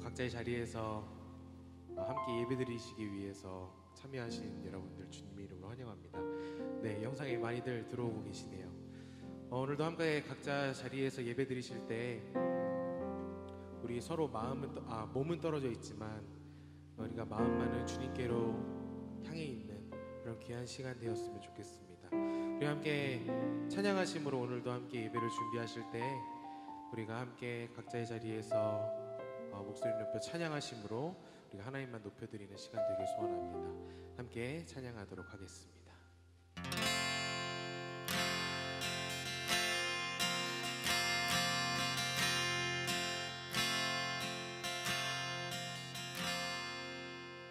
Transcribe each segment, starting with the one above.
각자의 자리에서 함께 예배드리시기 위해서 참여하신 여러분들 주님의 이름으로 환영합니다. 네, 영상에 많이들 들어오고 계시네요. 오늘도 함께 각자 자리에서 예배드리실 때 우리 서로 몸은 떨어져 있지만 우리가 마음만은 주님께로 향해 있는 그런 귀한 시간 되었으면 좋겠습니다. 우리 함께 찬양하심으로 오늘도 함께 예배를 준비하실 때 우리가 함께 각자의 자리에서 목소리 높여 찬양하심으로 우리가 하나님만 높여드리는 시간 되길 소원합니다. 함께 찬양하도록 하겠습니다.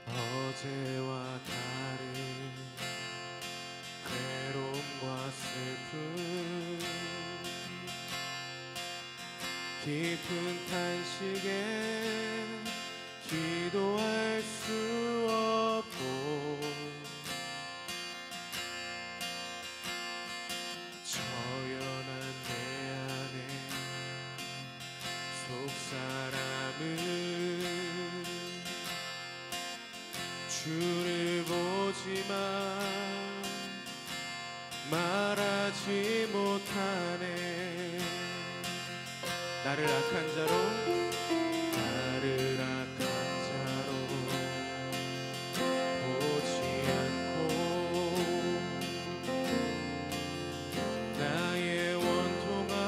어제와 다른 괴로움과 슬픔 깊은 탄식에 기도할 수 없고 처연한 내 안에 속사람은 주를 보지만 말하지 못하네. 나를 악한 자로 보지 않고 나의 원통함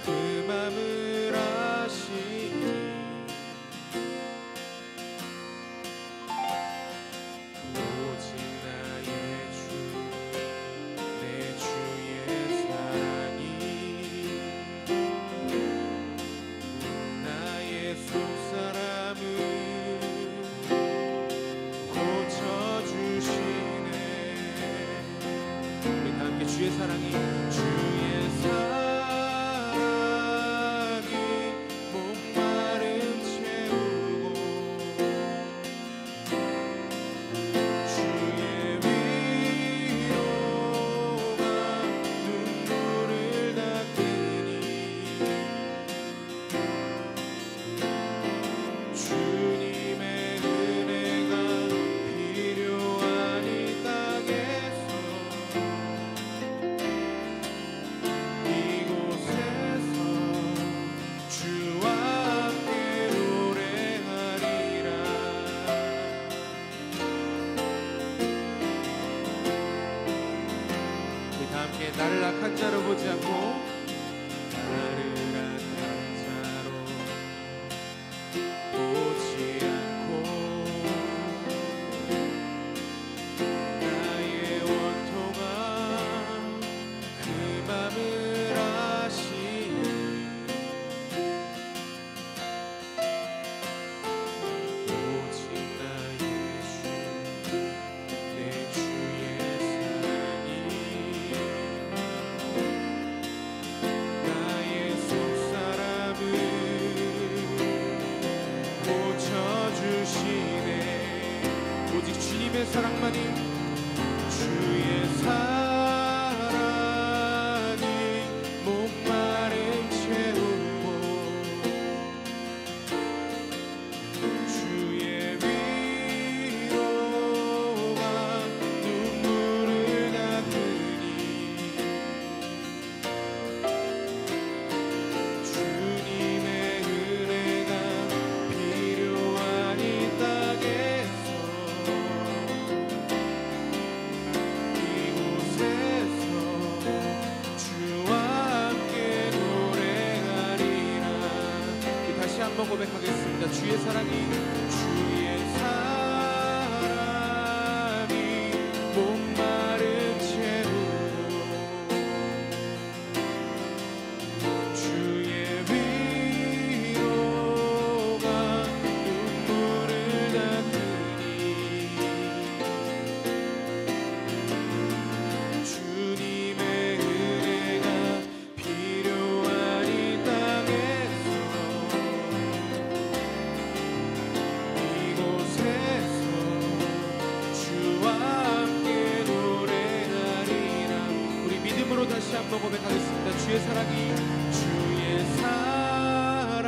그 맘을 아시니 오직 나의 주 내 주의 사랑이 나의 속사람을 고쳐주시네. 우리 다 함께 주의 사랑이 목마름 채우고 주의 위로가 눈물을 닦으니 주님의 은혜가 필요한 이 땅에서 이곳에서 주와 함께 노래하리라. 우리 다 함께 나를 악한 자로 보지 않고 나를 악한 자로 보지 않고 나의 원통함 그 맘을 아시니 오직 나의 주 내 주의 사랑이 나의 속사람을 고쳐주시네. 오직 주님의 사랑만이 주의 사랑이 목마름 채우고 주의 위로가 눈물을 닦으니 주님의 은혜가 필요한 이 땅에서 이곳에서 주와 함께 노래하리라. 다시 한번 고백하겠습니다. 주의 사랑이 목마름 채우고 주의 위로가 눈물을 닦으니 주님의 은혜가 필요한 이 땅에서 이곳에서 주와 함께 노래하리라. 우리 믿음으로 다시 한번 고백하겠습니다. 주의 사랑이 주의 사랑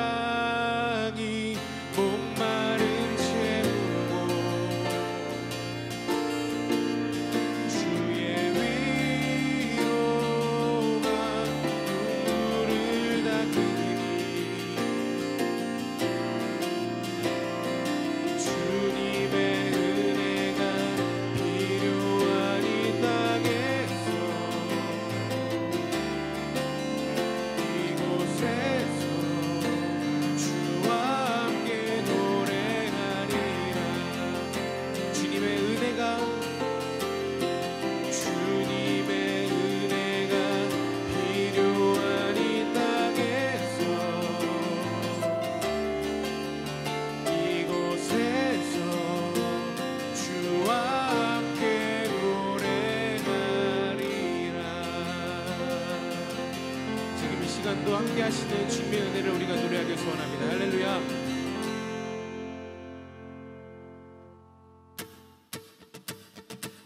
함께 하시는 주님의 은혜를 우리가 노래하길 소원합니다. 할렐루야.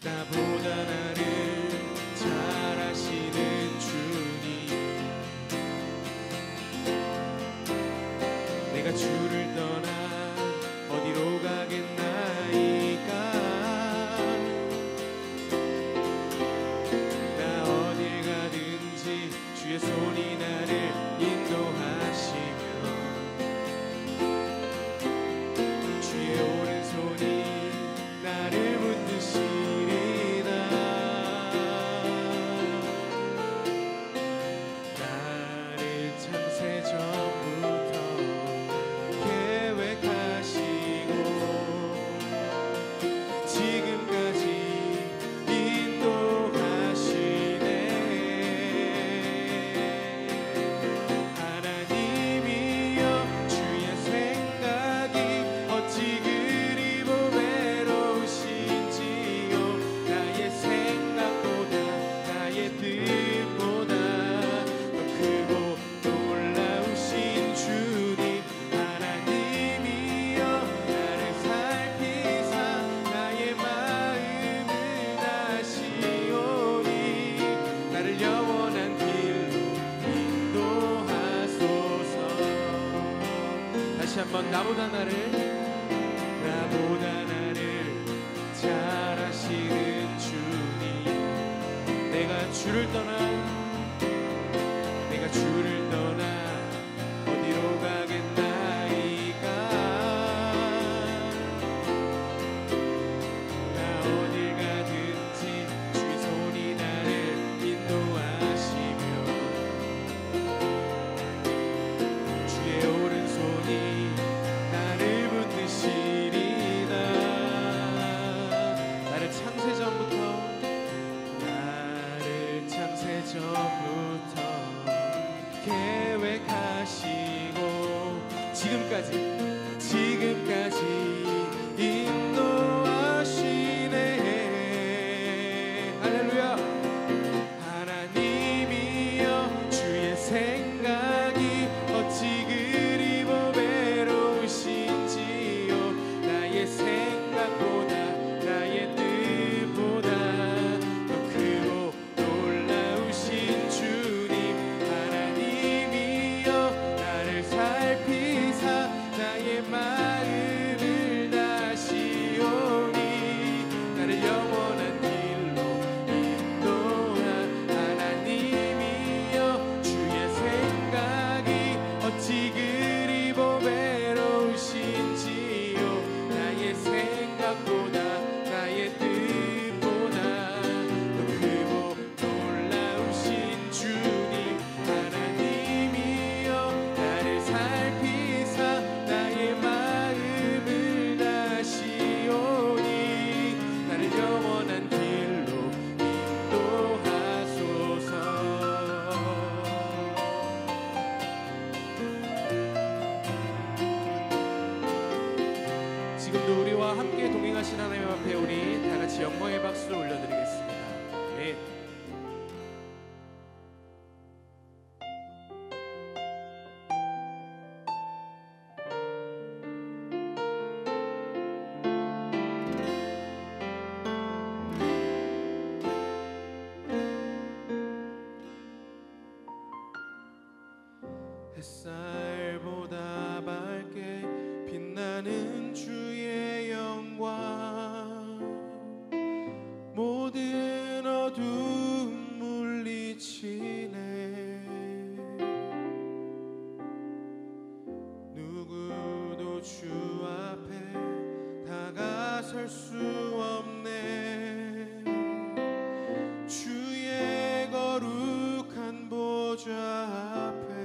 나보다 나를 잘 아시는 주님, 내가 주를 떠나 어디로 가겠나이까. 나 어딜 가든지 주의 손이 나를 인도하시며 주의 오른손이 나를 붙드시리다. 나를 창세전부터 계획하시고 지금까지 인도하시네. 하나님이여 주의 생각이 어찌 그리 보배로우신지요. 나의 생각보다 나의 뜻보다 더 크고 놀라우신 주님. 하나님이여 나를 살피사 나의 마음을 다시오니 나를 영원한 길로 인도하소서. 다시 한번 나보다 나를 잘 아시는 주님, 내가 주를 떠나 어디로 가겠나이까. 나 어딜 가든지 주의 손이 나를 인도하시며 주의 오른손이 나를 붙드시리다. 나를 창세전부터 계획하시고 지금까지 인도하시네. 할렐루야. 하나님이여 주의 생각이 어찌 그리 보배로우신지요. 나의 생각보다 나의 뜻보다 더 크고 놀라우신 주님. 하나님이여 나를 살피사 나의 마음을 다시오니 나를 영원한 길로 인도하. 하나님이여 주의 생각이 어찌 그리 보배로우신지요. 나의 생각보다 나의 뜻보다 더 크고 놀라우신 주님. 하나님이여 나를 살피사 나의 마음을 다시오니 나를 영원한 길로 인도하소서. 지금도 우리와 함께 동행하신 하나님 앞에 우리 다 같이 영광의 박수를 올려드리겠습니다. 아멘. 햇살보다 밝게 빛나는 주의 영광, 모든 어둠 물리치네. 누구도 주 앞에 다가설 수 없네. 주의 거룩한 보좌 앞에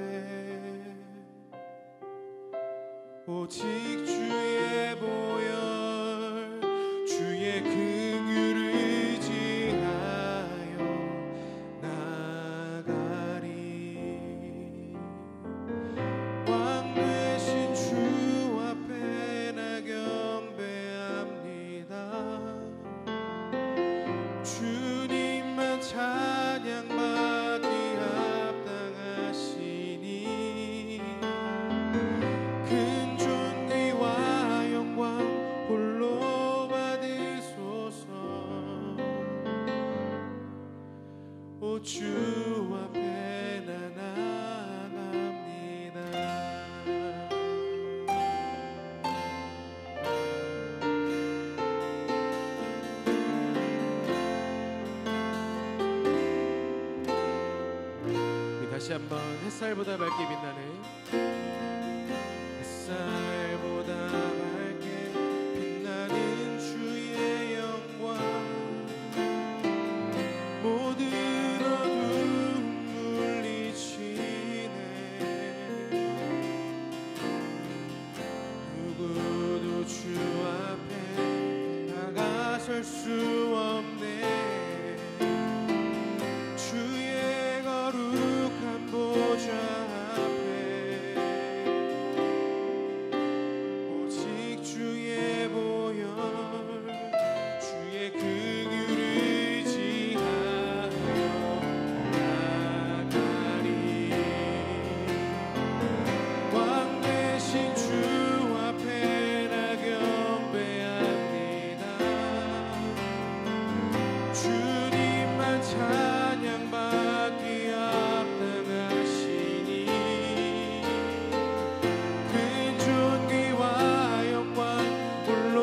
오직 주의 보혈 주의 긍휼을 의지하여 나가리. 왕 되신 주 앞에 나 경배합니다. 주 앞에 나 나갑니다. 우리 다시 한번 햇살보다 밝게 빛나는 햇살보다 밝게 빛나는 주의 영광 모든 어둠 물리치네. 누구도 주 앞에 다가설 수 없네. 주의 거룩한 보좌 앞에 오직 주의 보혈 주의 긍휼을 의지하며 나가리. 왕 대신 주 앞에 나 경배합니다. 주님만 찬양받기 합당하시니 큰 존귀와 영광 홀로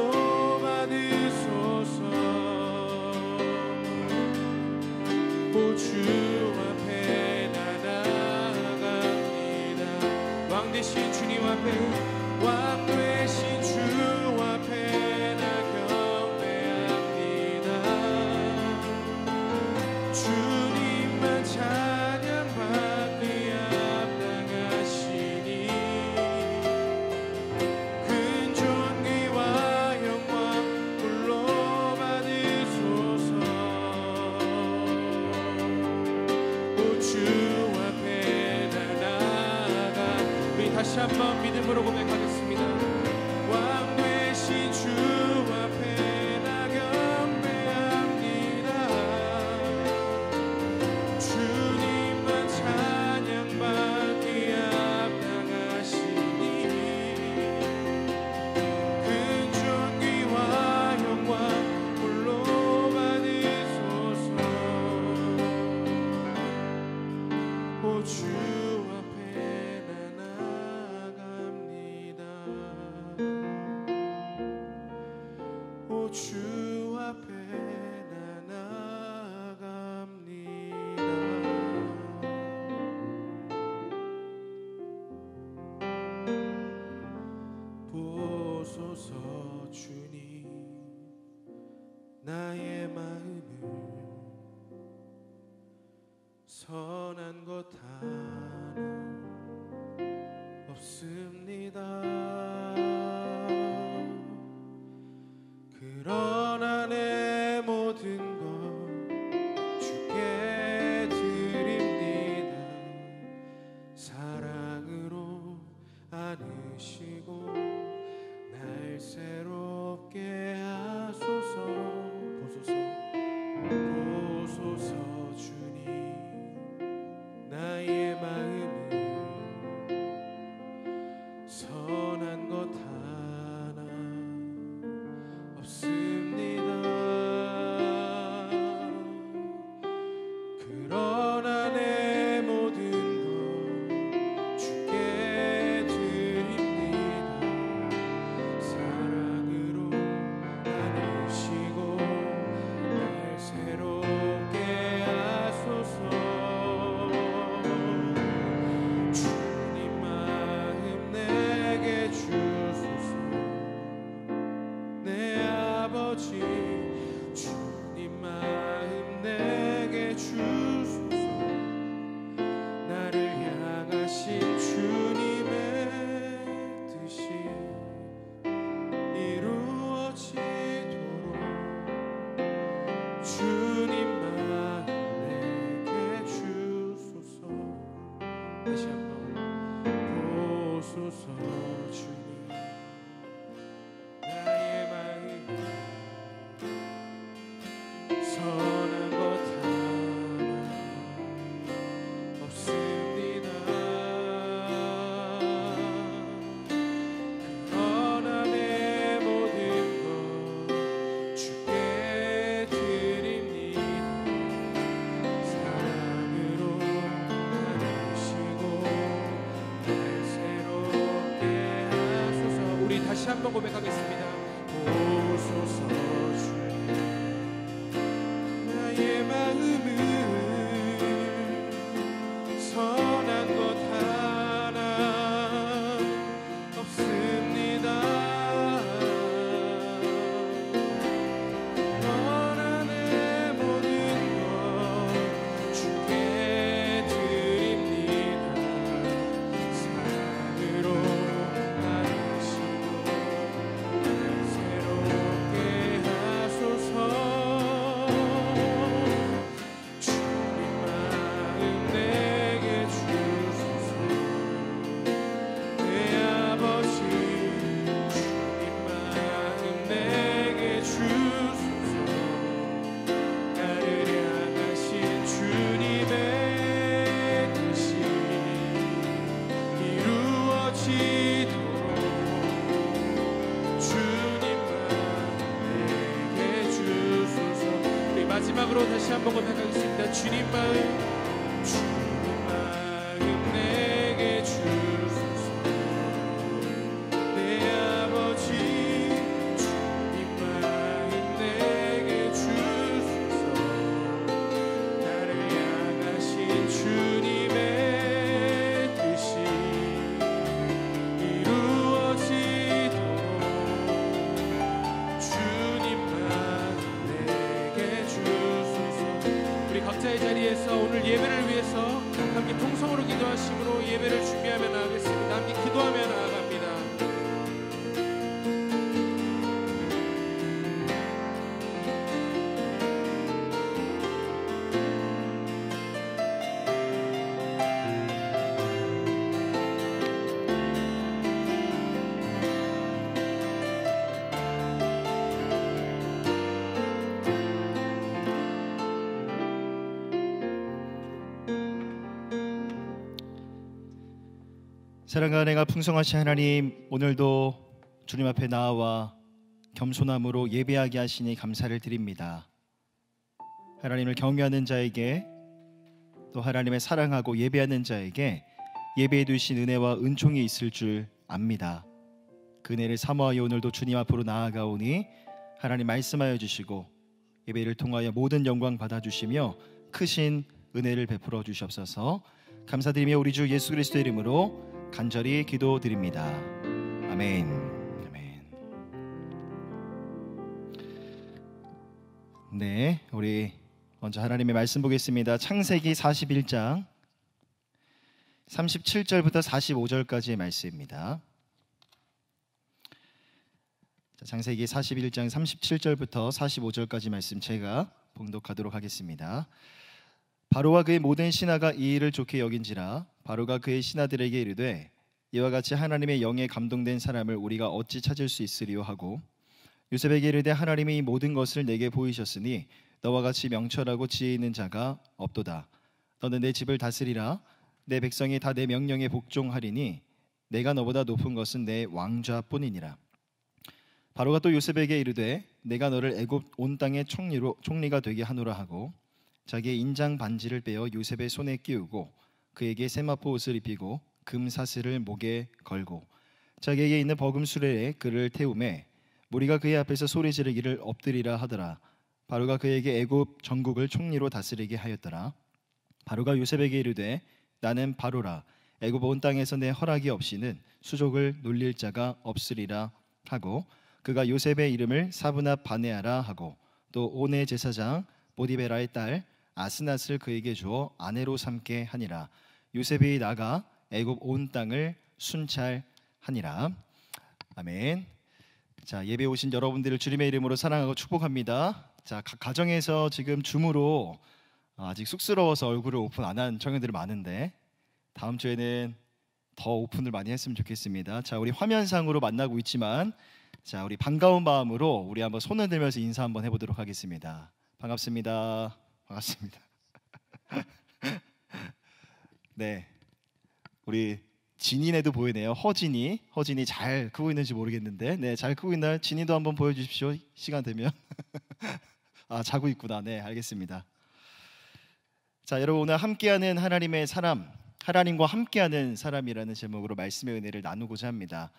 받으소서. 오 주 앞에 나 나갑니다. 왕 대신 주님 앞에 왕 되신 주 앞에 나 경배합니다. 주님만 찬양받기 합당하시니 큰 존귀와 영광 홀로 받으소서. 오 주 앞에 나 나가. 우리 다시 한번 믿음으로 고백하겠습니다. 왕 되신 주 앞에 나 경배합니다. 주님만 찬양받기 합당하시니 큰 존귀와 영광 홀로 받으소서. 오 주 앞에 나 나갑니다. 오 주 앞에 나 나갑니다. 보소서 주님 나의 마음을 선한 것 하나 없습니다. 그러나 내 모든 것 주께 드립니다. 사랑으로 안으시고 날 새롭게 하소서. 보소서 한번 고백하겠습니다. 오소서 주님, 나의 마음은 선한 것 하나 없습니다. 너나 내 모든 것 주께 드립니다. 사랑으로 나누시고 새롭게 하소서. 주님 마음 내게 주소서. 내 아버지 주님 마음 내게 주소서. 나를 향하신 주님의 뜻이 이루어지도록 주님만 내게 주소서. 우리 마지막으로 다시 한번 고백하겠습니다. 주님 마음 내게 주소서. 내 아버지 주님 마음 내게 주소서. 나를 향하신 주님의 뜻이 이루어지도록 주님만 내게 주소서. 우리 각자의 자리에서 오늘 예배를 위해서 함께 통성으로 기도하심으로 예배를 준비하며 나가겠습니다. 함께 기도하며 나아갑니다. 사랑과 은혜가 풍성하신 하나님, 오늘도 주님 앞에 나와 겸손함으로 예배하게 하시니 감사를 드립니다. 하나님을 경외하는 자에게, 또 하나님을 사랑하고 예배하는 자에게 예배해 두신 은혜와 은총이 있을 줄 압니다. 그 은혜를 사모하여 오늘도 주님 앞으로 나아가오니 하나님 말씀하여 주시고 예배를 통하여 모든 영광 받아주시며 크신 은혜를 베풀어 주시옵소서. 감사드리며 우리 주 예수 그리스도의 이름으로 간절히 기도드립니다. 아멘. 아멘. 네, 우리 먼저 하나님의 말씀 보겠습니다. 창세기 41장 37절부터 45절까지의 말씀입니다. 창세기 41장 37절부터 45절까지 말씀 제가 봉독하도록 하겠습니다. 바로와 그의 모든 신하가 이 일을 좋게 여긴지라 바로가 그의 신하들에게 이르되 이와 같이 하나님의 영에 감동된 사람을 우리가 어찌 찾을 수 있으리요 하고 요셉에게 이르되 하나님이 이 모든 것을 내게 보이셨으니 너와 같이 명철하고 지혜 있는 자가 없도다. 너는 내 집을 다스리라. 내 백성이 다 내 명령에 복종하리니 내가 너보다 높은 것은 내 왕좌뿐이니라. 바로가 또 요셉에게 이르되 내가 너를 애굽 온 땅의 총리가 되게 하노라 하고 자기의 인장 반지를 빼어 요셉의 손에 끼우고 그에게 세마포 옷을 입히고 금 사슬을 목에 걸고 자기에게 있는 버금 수레에 그를 태우매 무리가 그의 앞에서 소리 지르기를 엎드리라 하더라. 바로가 그에게 애굽 전국을 총리로 다스리게 하였더라. 바로가 요셉에게 이르되 나는 바로라. 애굽 온 땅에서 내 허락이 없이는 수족을 놀릴 자가 없으리라 하고 그가 요셉의 이름을 사브낫 바네아라 하고 또 온의 제사장 보디베라의 딸 아스낫을 그에게 주어 아내로 삼게 하니라. 요셉이 나가 애굽 온 땅을 순찰하니라. 아멘. 자, 예배 오신 여러분들을 주님의 이름으로 사랑하고 축복합니다. 자, 각 가정에서 지금 줌으로 아직 쑥스러워서 얼굴을 오픈 안 한 청년들이 많은데 다음 주에는 더 오픈을 많이 했으면 좋겠습니다. 자, 우리 화면상으로 만나고 있지만 자, 우리 반가운 마음으로 우리 한번 손을 들면서 인사 한번 해보도록 하겠습니다. 반갑습니다. 반갑습니다. 네, 우리 진이네도 보이네요. 허진이 잘 크고 있는지 모르겠는데, 네, 잘 크고 있나요? 진이도 한번 보여주십시오. 시간 되면. 아, 자고 있구나. 네, 알겠습니다. 자, 여러분 오늘 함께하는 하나님의 사람, 하나님과 함께하는 사람이라는 제목으로 말씀의 은혜를 나누고자 합니다.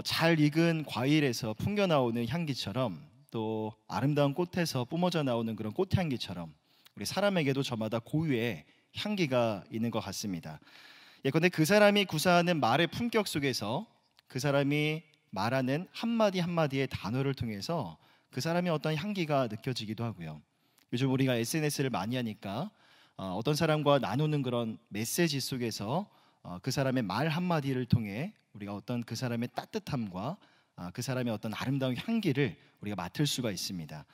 잘 익은 과일에서 풍겨 나오는 향기처럼 또 아름다운 꽃에서 뿜어져 나오는 그런 꽃향기처럼 우리 사람에게도 저마다 고유의 향기가 있는 것 같습니다. 예컨대 그 사람이 구사하는 말의 품격 속에서 그 사람이 말하는 한마디 한마디의 단어를 통해서 그 사람의 어떤 향기가 느껴지기도 하고요. 요즘 우리가 SNS를 많이 하니까 어떤 사람과 나누는 그런 메시지 속에서 그 사람의 말 한마디를 통해 우리가 어떤 그 사람의 따뜻함과 그 사람의 어떤 아름다운 향기를 우리가 맡을 수가 있습니다.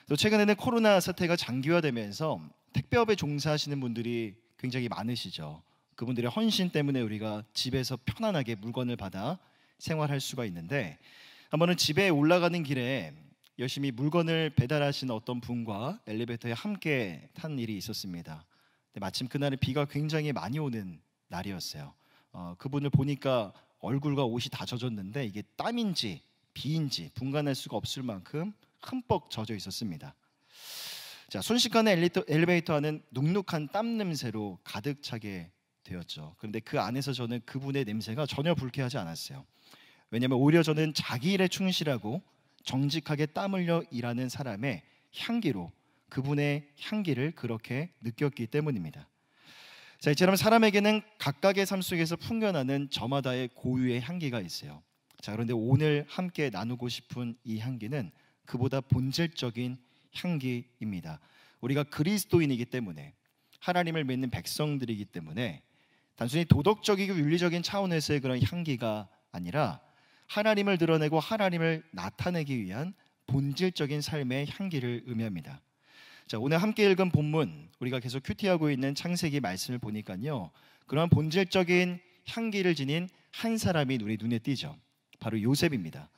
또 최근에는 코로나 사태가 장기화되면서 택배업에 종사하시는 분들이 굉장히 많으시죠. 그분들의 헌신 때문에 우리가 집에서 편안하게 물건을 받아 생활할 수가 있는데, 한 번은 집에 올라가는 길에 열심히 물건을 배달하시는 어떤 분과 엘리베이터에 함께 탄 일이 있었습니다. 근데 마침 그날은 비가 굉장히 많이 오는 날이었어요. 그분을 보니까 얼굴과 옷이 다 젖었는데 이게 땀인지 비인지 분간할 수가 없을 만큼 흠뻑 젖어 있었습니다. 자, 순식간에 엘리베이터 안은 눅눅한 땀 냄새로 가득 차게 되었죠. 그런데 그 안에서 저는 그분의 냄새가 전혀 불쾌하지 않았어요. 왜냐하면 오히려 저는 자기 일에 충실하고 정직하게 땀 흘려 일하는 사람의 향기로 그분의 향기를 그렇게 느꼈기 때문입니다. 자, 이처럼 사람에게는 각각의 삶 속에서 풍겨나는 저마다의 고유의 향기가 있어요. 자, 그런데 오늘 함께 나누고 싶은 이 향기는 그보다 본질적인 향기입니다. 우리가 그리스도인이기 때문에, 하나님을 믿는 백성들이기 때문에 단순히 도덕적이고 윤리적인 차원에서의 그런 향기가 아니라 하나님을 드러내고 하나님을 나타내기 위한 본질적인 삶의 향기를 의미합니다. 자, 오늘 함께 읽은 본문, 우리가 계속 큐티하고 있는 창세기 말씀을 보니까요, 그러한 본질적인 향기를 지닌 한 사람이 우리 눈에 띄죠. 바로 요셉입니다.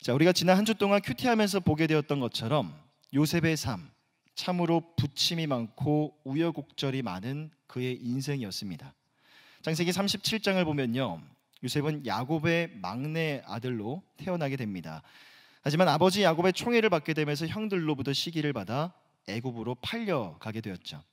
자, 우리가 지난 한 주 동안 큐티하면서 보게 되었던 것처럼 요셉의 삶, 참으로 부침이 많고 우여곡절이 많은 그의 인생이었습니다. 창세기 37장을 보면요, 요셉은 야곱의 막내 아들로 태어나게 됩니다. 하지만 아버지 야곱의 총애를 받게 되면서 형들로부터 시기를 받아 애굽으로 팔려가게 되었죠.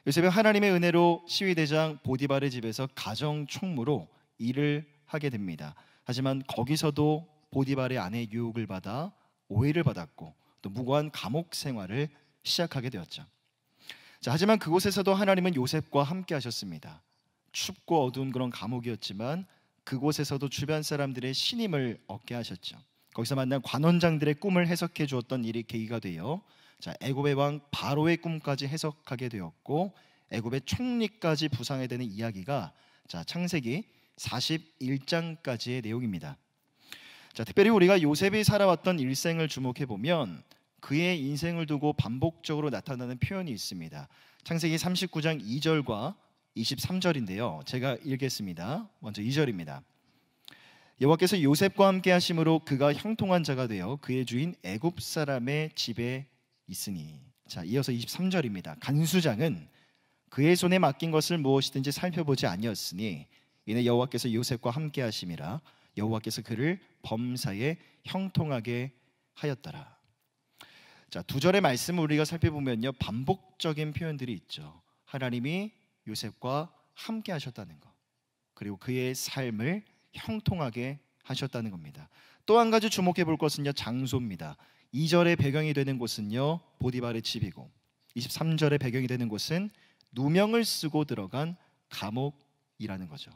요셉은 하나님의 은혜로 시위대장 보디발의 집에서 가정 총무로 일을 하게 됩니다. 하지만 거기서도 보디발의 아내의 유혹을 받아 오해를 받았고 또 무고한 감옥 생활을 시작하게 되었죠. 자, 하지만 그곳에서도 하나님은 요셉과 함께 하셨습니다. 춥고 어두운 그런 감옥이었지만 그곳에서도 주변 사람들의 신임을 얻게 하셨죠. 거기서 만난 관원장들의 꿈을 해석해 주었던 일이 계기가 되어 애굽의 왕 바로의 꿈까지 해석하게 되었고 애굽의 총리까지 부상하게 되는 이야기가 창세기 41장까지의 내용입니다. 자, 특별히 우리가 요셉이 살아왔던 일생을 주목해 보면 그의 인생을 두고 반복적으로 나타나는 표현이 있습니다. 창세기 39장 2절과 23절인데요. 제가 읽겠습니다. 먼저 2절입니다. 여호와께서 요셉과 함께 하심으로 그가 형통한 자가 되어 그의 주인 애굽 사람의 집에 있으니. 자, 이어서 23절입니다. 간수장은 그의 손에 맡긴 것을 무엇이든지 살펴보지 아니었으니 이는 여호와께서 요셉과 함께 하심이라. 여호와께서 그를 범사에 형통하게 하였더라. 자, 두 절의 말씀을 우리가 살펴보면요, 반복적인 표현들이 있죠. 하나님이 요셉과 함께 하셨다는 것, 그리고 그의 삶을 형통하게 하셨다는 겁니다. 또 한 가지 주목해 볼 것은요, 장소입니다. 2절의 배경이 되는 곳은요, 보디발의 집이고 23절의 배경이 되는 곳은 누명을 쓰고 들어간 감옥이라는 거죠.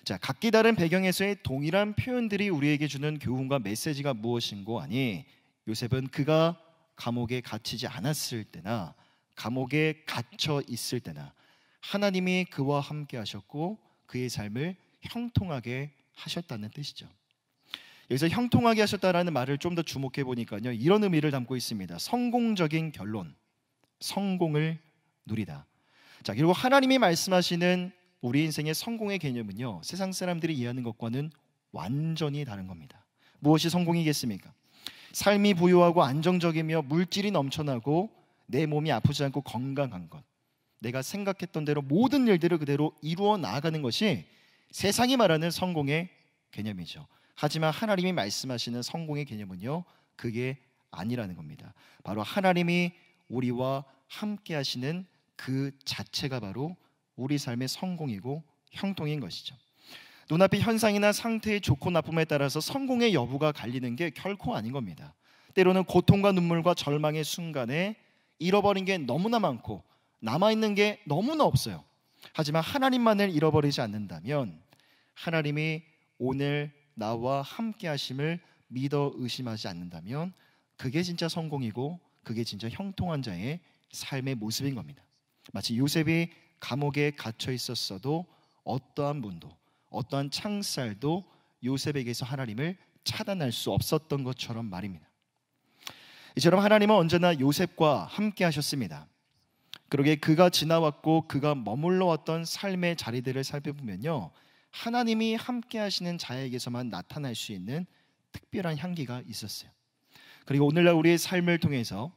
자, 각기 다른 배경에서의 동일한 표현들이 우리에게 주는 교훈과 메시지가 무엇인고 하니, 요셉은 그가 감옥에 갇히지 않았을 때나 감옥에 갇혀 있을 때나 하나님이 그와 함께 하셨고 그의 삶을 형통하게 하셨다는 뜻이죠. 여기서 형통하게 하셨다라는 말을 좀 더 주목해 보니까요, 이런 의미를 담고 있습니다. 성공적인 결론, 성공을 누리다. 자, 그리고 하나님이 말씀하시는 우리 인생의 성공의 개념은요, 세상 사람들이 이해하는 것과는 완전히 다른 겁니다. 무엇이 성공이겠습니까? 삶이 부유하고 안정적이며 물질이 넘쳐나고 내 몸이 아프지 않고 건강한 것, 내가 생각했던 대로 모든 일들을 그대로 이루어 나아가는 것이 세상이 말하는 성공의 개념이죠. 하지만 하나님이 말씀하시는 성공의 개념은요, 그게 아니라는 겁니다. 바로 하나님이 우리와 함께 하시는 그 자체가 바로 우리 삶의 성공이고 형통인 것이죠. 눈앞의 현상이나 상태의 좋고 나쁨에 따라서 성공의 여부가 갈리는 게 결코 아닌 겁니다. 때로는 고통과 눈물과 절망의 순간에 잃어버린 게 너무나 많고 남아있는 게 너무나 없어요. 하지만 하나님만을 잃어버리지 않는다면, 하나님이 오늘 나와 함께 하심을 믿어 의심하지 않는다면, 그게 진짜 성공이고 그게 진짜 형통한 자의 삶의 모습인 겁니다. 마치 요셉이 감옥에 갇혀 있었어도 어떠한 문도, 어떠한 창살도 요셉에게서 하나님을 차단할 수 없었던 것처럼 말입니다. 이처럼 하나님은 언제나 요셉과 함께 하셨습니다. 그러게 그가 지나왔고 그가 머물러 왔던 삶의 자리들을 살펴보면요, 하나님이 함께 하시는 자에게서만 나타날 수 있는 특별한 향기가 있었어요. 그리고 오늘날 우리의 삶을 통해서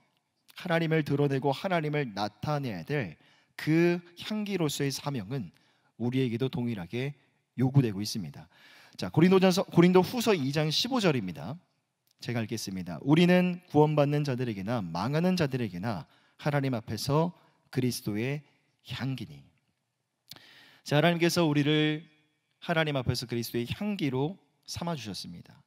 하나님을 드러내고 하나님을 나타내야 될 그 향기로서의 사명은 우리에게도 동일하게 요구되고 있습니다. 자, 고린도 후서 2장 15절입니다. 제가 읽겠습니다. 우리는 구원받는 자들에게나 망하는 자들에게나 하나님 앞에서 그리스도의 향기니. 자, 하나님께서 우리를 하나님 앞에서 그리스도의 향기로 삼아 주셨습니다.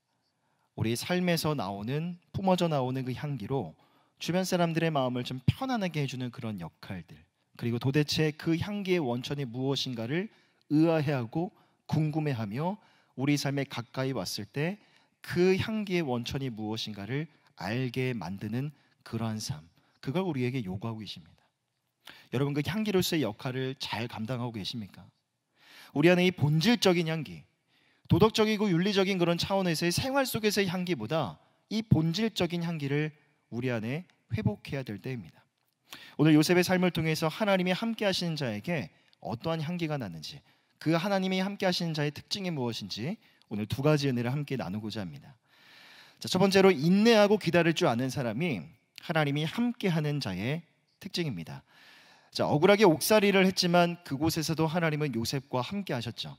우리 삶에서 나오는, 뿜어져 나오는 그 향기로 주변 사람들의 마음을 좀 편안하게 해주는 그런 역할들, 그리고 도대체 그 향기의 원천이 무엇인가를 의아해하고 궁금해하며 우리 삶에 가까이 왔을 때 그 향기의 원천이 무엇인가를 알게 만드는 그러한 삶, 그걸 우리에게 요구하고 계십니다. 여러분, 그 향기로서의 역할을 잘 감당하고 계십니까? 우리 안에 이 본질적인 향기, 도덕적이고 윤리적인 그런 차원에서의 생활 속에서의 향기보다 이 본질적인 향기를 우리 안에 회복해야 될 때입니다. 오늘 요셉의 삶을 통해서 하나님이 함께 하시는 자에게 어떠한 향기가 나는지, 그 하나님이 함께 하시는 자의 특징이 무엇인지 오늘 두 가지 은혜를 함께 나누고자 합니다. 자, 첫 번째로, 인내하고 기다릴 줄 아는 사람이 하나님이 함께 하는 자의 특징입니다. 자, 억울하게 옥살이를 했지만 그곳에서도 하나님은 요셉과 함께 하셨죠.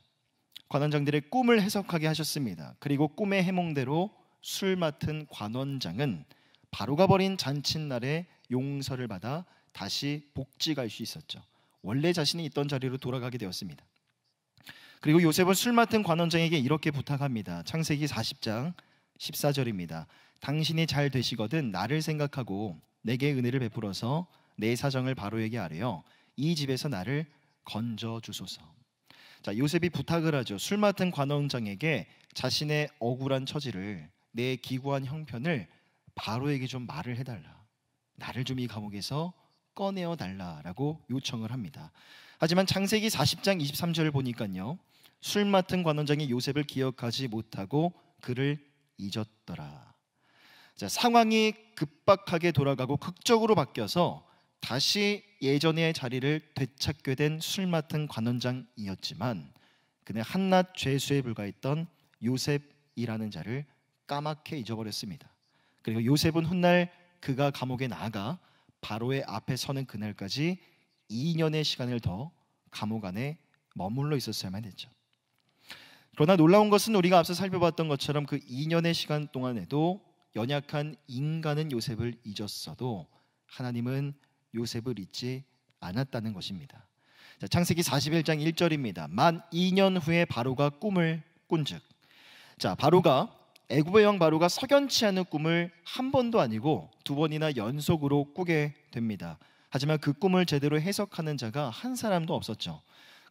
관원장들의 꿈을 해석하게 하셨습니다. 그리고 꿈의 해몽대로 술 맡은 관원장은 바로가 벌인 잔칫날에 용서를 받아 다시 복직할 수 있었죠. 원래 자신이 있던 자리로 돌아가게 되었습니다. 그리고 요셉은 술 맡은 관원장에게 이렇게 부탁합니다. 창세기 40장 14절입니다. 당신이 잘 되시거든 나를 생각하고 내게 은혜를 베풀어서 내 사정을 바로에게 아뢰어 이 집에서 나를 건져 주소서. 자, 요셉이 부탁을 하죠. 술 맡은 관원장에게 자신의 억울한 처지를, 내 기구한 형편을 바로에게 좀 말을 해달라, 나를 좀 이 감옥에서 꺼내어 달라라고 요청을 합니다. 하지만 창세기 40장 23절을 보니까요, 술 맡은 관원장이 요셉을 기억하지 못하고 그를 잊었더라. 자, 상황이 급박하게 돌아가고 극적으로 바뀌어서 다시 예전의 자리를 되찾게 된 술 맡은 관원장이었지만 그는 한낱 죄수에 불과했던 요셉이라는 자를 까맣게 잊어버렸습니다. 그리고 요셉은 훗날 그가 감옥에 나가 바로의 앞에 서는 그날까지 2년의 시간을 더 감옥 안에 머물러 있었어야만 했죠. 그러나 놀라운 것은 우리가 앞서 살펴봤던 것처럼 그 2년의 시간 동안에도 연약한 인간은 요셉을 잊었어도 하나님은 요셉을 잊지 않았다는 것입니다. 자, 창세기 41장 1절입니다. 만 2년 후에 바로가 꿈을 꾼즉. 자, 애굽의 왕 바로가 석연치 않은 꿈을 한 번도 아니고 두 번이나 연속으로 꾸게 됩니다. 하지만 그 꿈을 제대로 해석하는 자가 한 사람도 없었죠.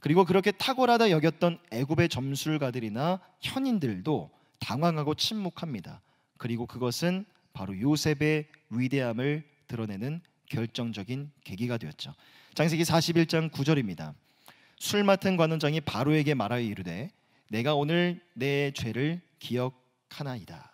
그리고 그렇게 탁월하다 여겼던 애굽의 점술가들이나 현인들도 당황하고 침묵합니다. 그리고 그것은 바로 요셉의 위대함을 드러내는 결정적인 계기가 되었죠. 창세기 41장 9절입니다. 술 맡은 관원장이 바로에게 말하여 이르되 내가 오늘 내 죄를 기억하나이다.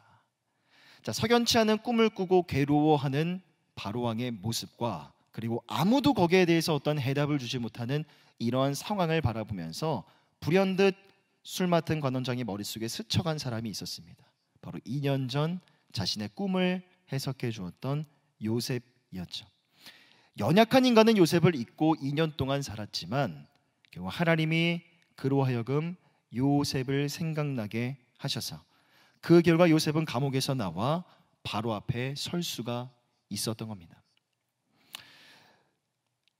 자, 석연치 않은 꿈을 꾸고 괴로워하는 바로 왕의 모습과 그리고 아무도 거기에 대해서 어떤 해답을 주지 못하는 이러한 상황을 바라보면서 불현듯 술 맡은 관원장의 머릿속에 스쳐간 사람이 있었습니다. 바로 2년 전 자신의 꿈을 해석해 주었던 요셉이었죠. 연약한 인간은 요셉을 잊고 2년 동안 살았지만 결국 하나님이 그로 하여금 요셉을 생각나게 하셔서 그 결과 요셉은 감옥에서 나와 바로 앞에 설 수가 있었던 겁니다.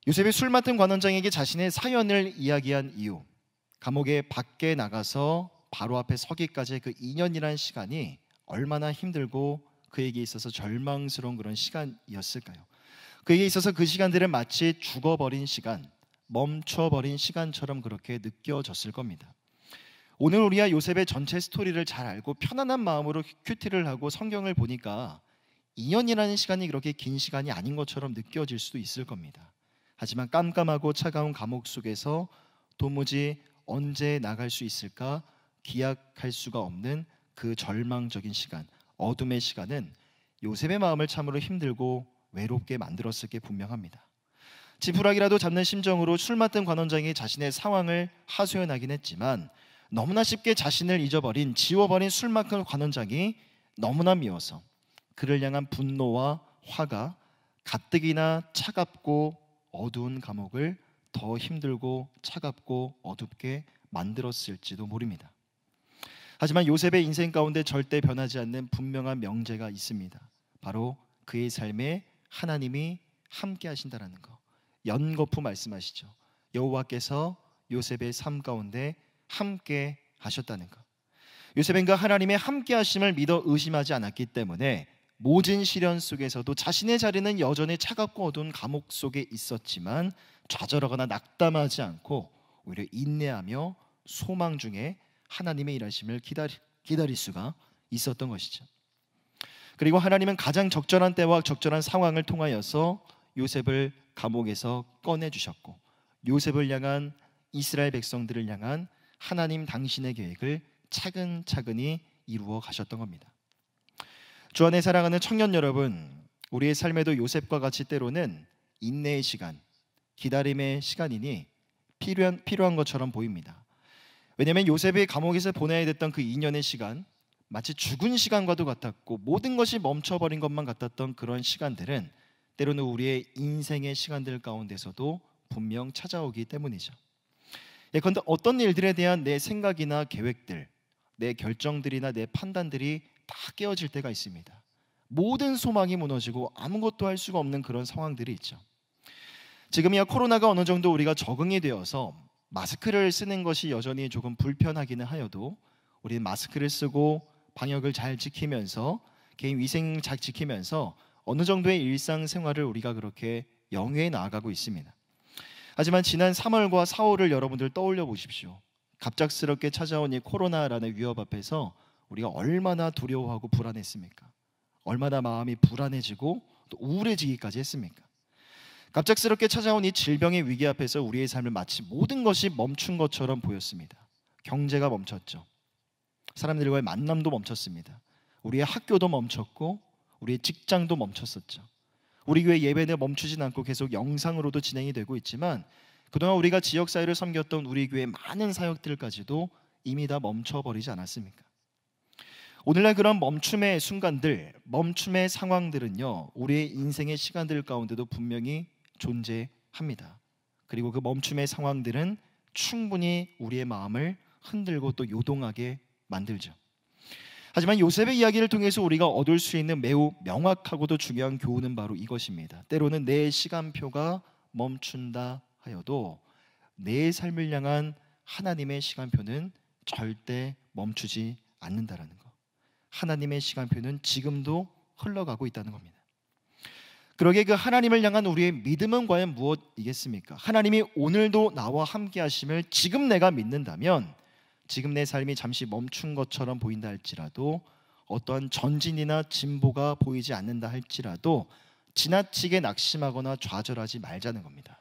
요셉이 술 맡은 관원장에게 자신의 사연을 이야기한 이유, 감옥에 밖에 나가서 바로 앞에 서기까지의 그 2년이라는 시간이 얼마나 힘들고 그에게 있어서 절망스러운 그런 시간이었을까요? 그에게 있어서 그 시간들은 마치 죽어버린 시간, 멈춰버린 시간처럼 그렇게 느껴졌을 겁니다. 오늘 우리가 요셉의 전체 스토리를 잘 알고 편안한 마음으로 큐티를 하고 성경을 보니까 2년이라는 시간이 그렇게 긴 시간이 아닌 것처럼 느껴질 수도 있을 겁니다. 하지만 깜깜하고 차가운 감옥 속에서 도무지 언제 나갈 수 있을까 기약할 수가 없는 그 절망적인 시간, 어둠의 시간은 요셉의 마음을 참으로 힘들고 외롭게 만들었을 게 분명합니다. 지푸라기라도 잡는 심정으로 술 맡은 관원장이 자신의 상황을 하소연하긴 했지만 너무나 쉽게 자신을 잊어버린, 지워버린 술 맡은 관원장이 너무나 미워서 그를 향한 분노와 화가 가뜩이나 차갑고 어두운 감옥을 더 힘들고 차갑고 어둡게 만들었을지도 모릅니다. 하지만 요셉의 인생 가운데 절대 변하지 않는 분명한 명제가 있습니다. 바로 그의 삶에 하나님이 함께 하신다라는 거. 연거푸 말씀하시죠. 여호와께서 요셉의 삶 가운데 함께 하셨다는 것. 요셉은 그 하나님의 함께 하심을 믿어 의심하지 않았기 때문에 모진 시련 속에서도 자신의 자리는 여전히 차갑고 어두운 감옥 속에 있었지만 좌절하거나 낙담하지 않고 오히려 인내하며 소망 중에 하나님의 일하심을 기다릴 수가 있었던 것이죠. 그리고 하나님은 가장 적절한 때와 적절한 상황을 통하여서 요셉을 감옥에서 꺼내주셨고 요셉을 향한 이스라엘 백성들을 향한 하나님 당신의 계획을 차근차근히 이루어 가셨던 겁니다. 주 안에 사랑하는 청년 여러분, 우리의 삶에도 요셉과 같이 때로는 인내의 시간, 기다림의 시간이니 필요한 것처럼 보입니다. 왜냐하면 요셉이 감옥에서 보내야 됐던 그 2년의 시간, 마치 죽은 시간과도 같았고 모든 것이 멈춰버린 것만 같았던 그런 시간들은 때로는 우리의 인생의 시간들 가운데서도 분명 찾아오기 때문이죠. 예컨대 어떤 일들에 대한 내 생각이나 계획들, 내 결정들이나 내 판단들이 다 깨어질 때가 있습니다. 모든 소망이 무너지고 아무것도 할 수가 없는 그런 상황들이 있죠. 지금이야 코로나가 어느 정도 우리가 적응이 되어서 마스크를 쓰는 것이 여전히 조금 불편하기는 하여도 우리는 마스크를 쓰고 방역을 잘 지키면서 개인 위생 잘 지키면서 어느 정도의 일상생활을 우리가 그렇게 영위해 나아가고 있습니다. 하지만 지난 3월과 4월을 여러분들 떠올려 보십시오. 갑작스럽게 찾아온 이 코로나라는 위협 앞에서 우리가 얼마나 두려워하고 불안했습니까? 얼마나 마음이 불안해지고 또 우울해지기까지 했습니까? 갑작스럽게 찾아온 이 질병의 위기 앞에서 우리의 삶을 마치 모든 것이 멈춘 것처럼 보였습니다. 경제가 멈췄죠. 사람들과의 만남도 멈췄습니다. 우리의 학교도 멈췄고 우리의 직장도 멈췄었죠. 우리 교회 예배는 멈추진 않고 계속 영상으로도 진행이 되고 있지만 그동안 우리가 지역사회를 섬겼던 우리 교회의 많은 사역들까지도 이미 다 멈춰버리지 않았습니까? 오늘날 그런 멈춤의 순간들, 멈춤의 상황들은요, 우리의 인생의 시간들 가운데도 분명히 존재합니다. 그리고 그 멈춤의 상황들은 충분히 우리의 마음을 흔들고 또 요동하게 만들죠. 하지만 요셉의 이야기를 통해서 우리가 얻을 수 있는 매우 명확하고도 중요한 교훈은 바로 이것입니다. 때로는 내 시간표가 멈춘다 하여도 내 삶을 향한 하나님의 시간표는 절대 멈추지 않는다라는 것. 하나님의 시간표는 지금도 흘러가고 있다는 겁니다. 그러게 그 하나님을 향한 우리의 믿음은 과연 무엇이겠습니까? 하나님이 오늘도 나와 함께 하심을 지금 내가 믿는다면 지금 내 삶이 잠시 멈춘 것처럼 보인다 할지라도 어떠한 전진이나 진보가 보이지 않는다 할지라도 지나치게 낙심하거나 좌절하지 말자는 겁니다.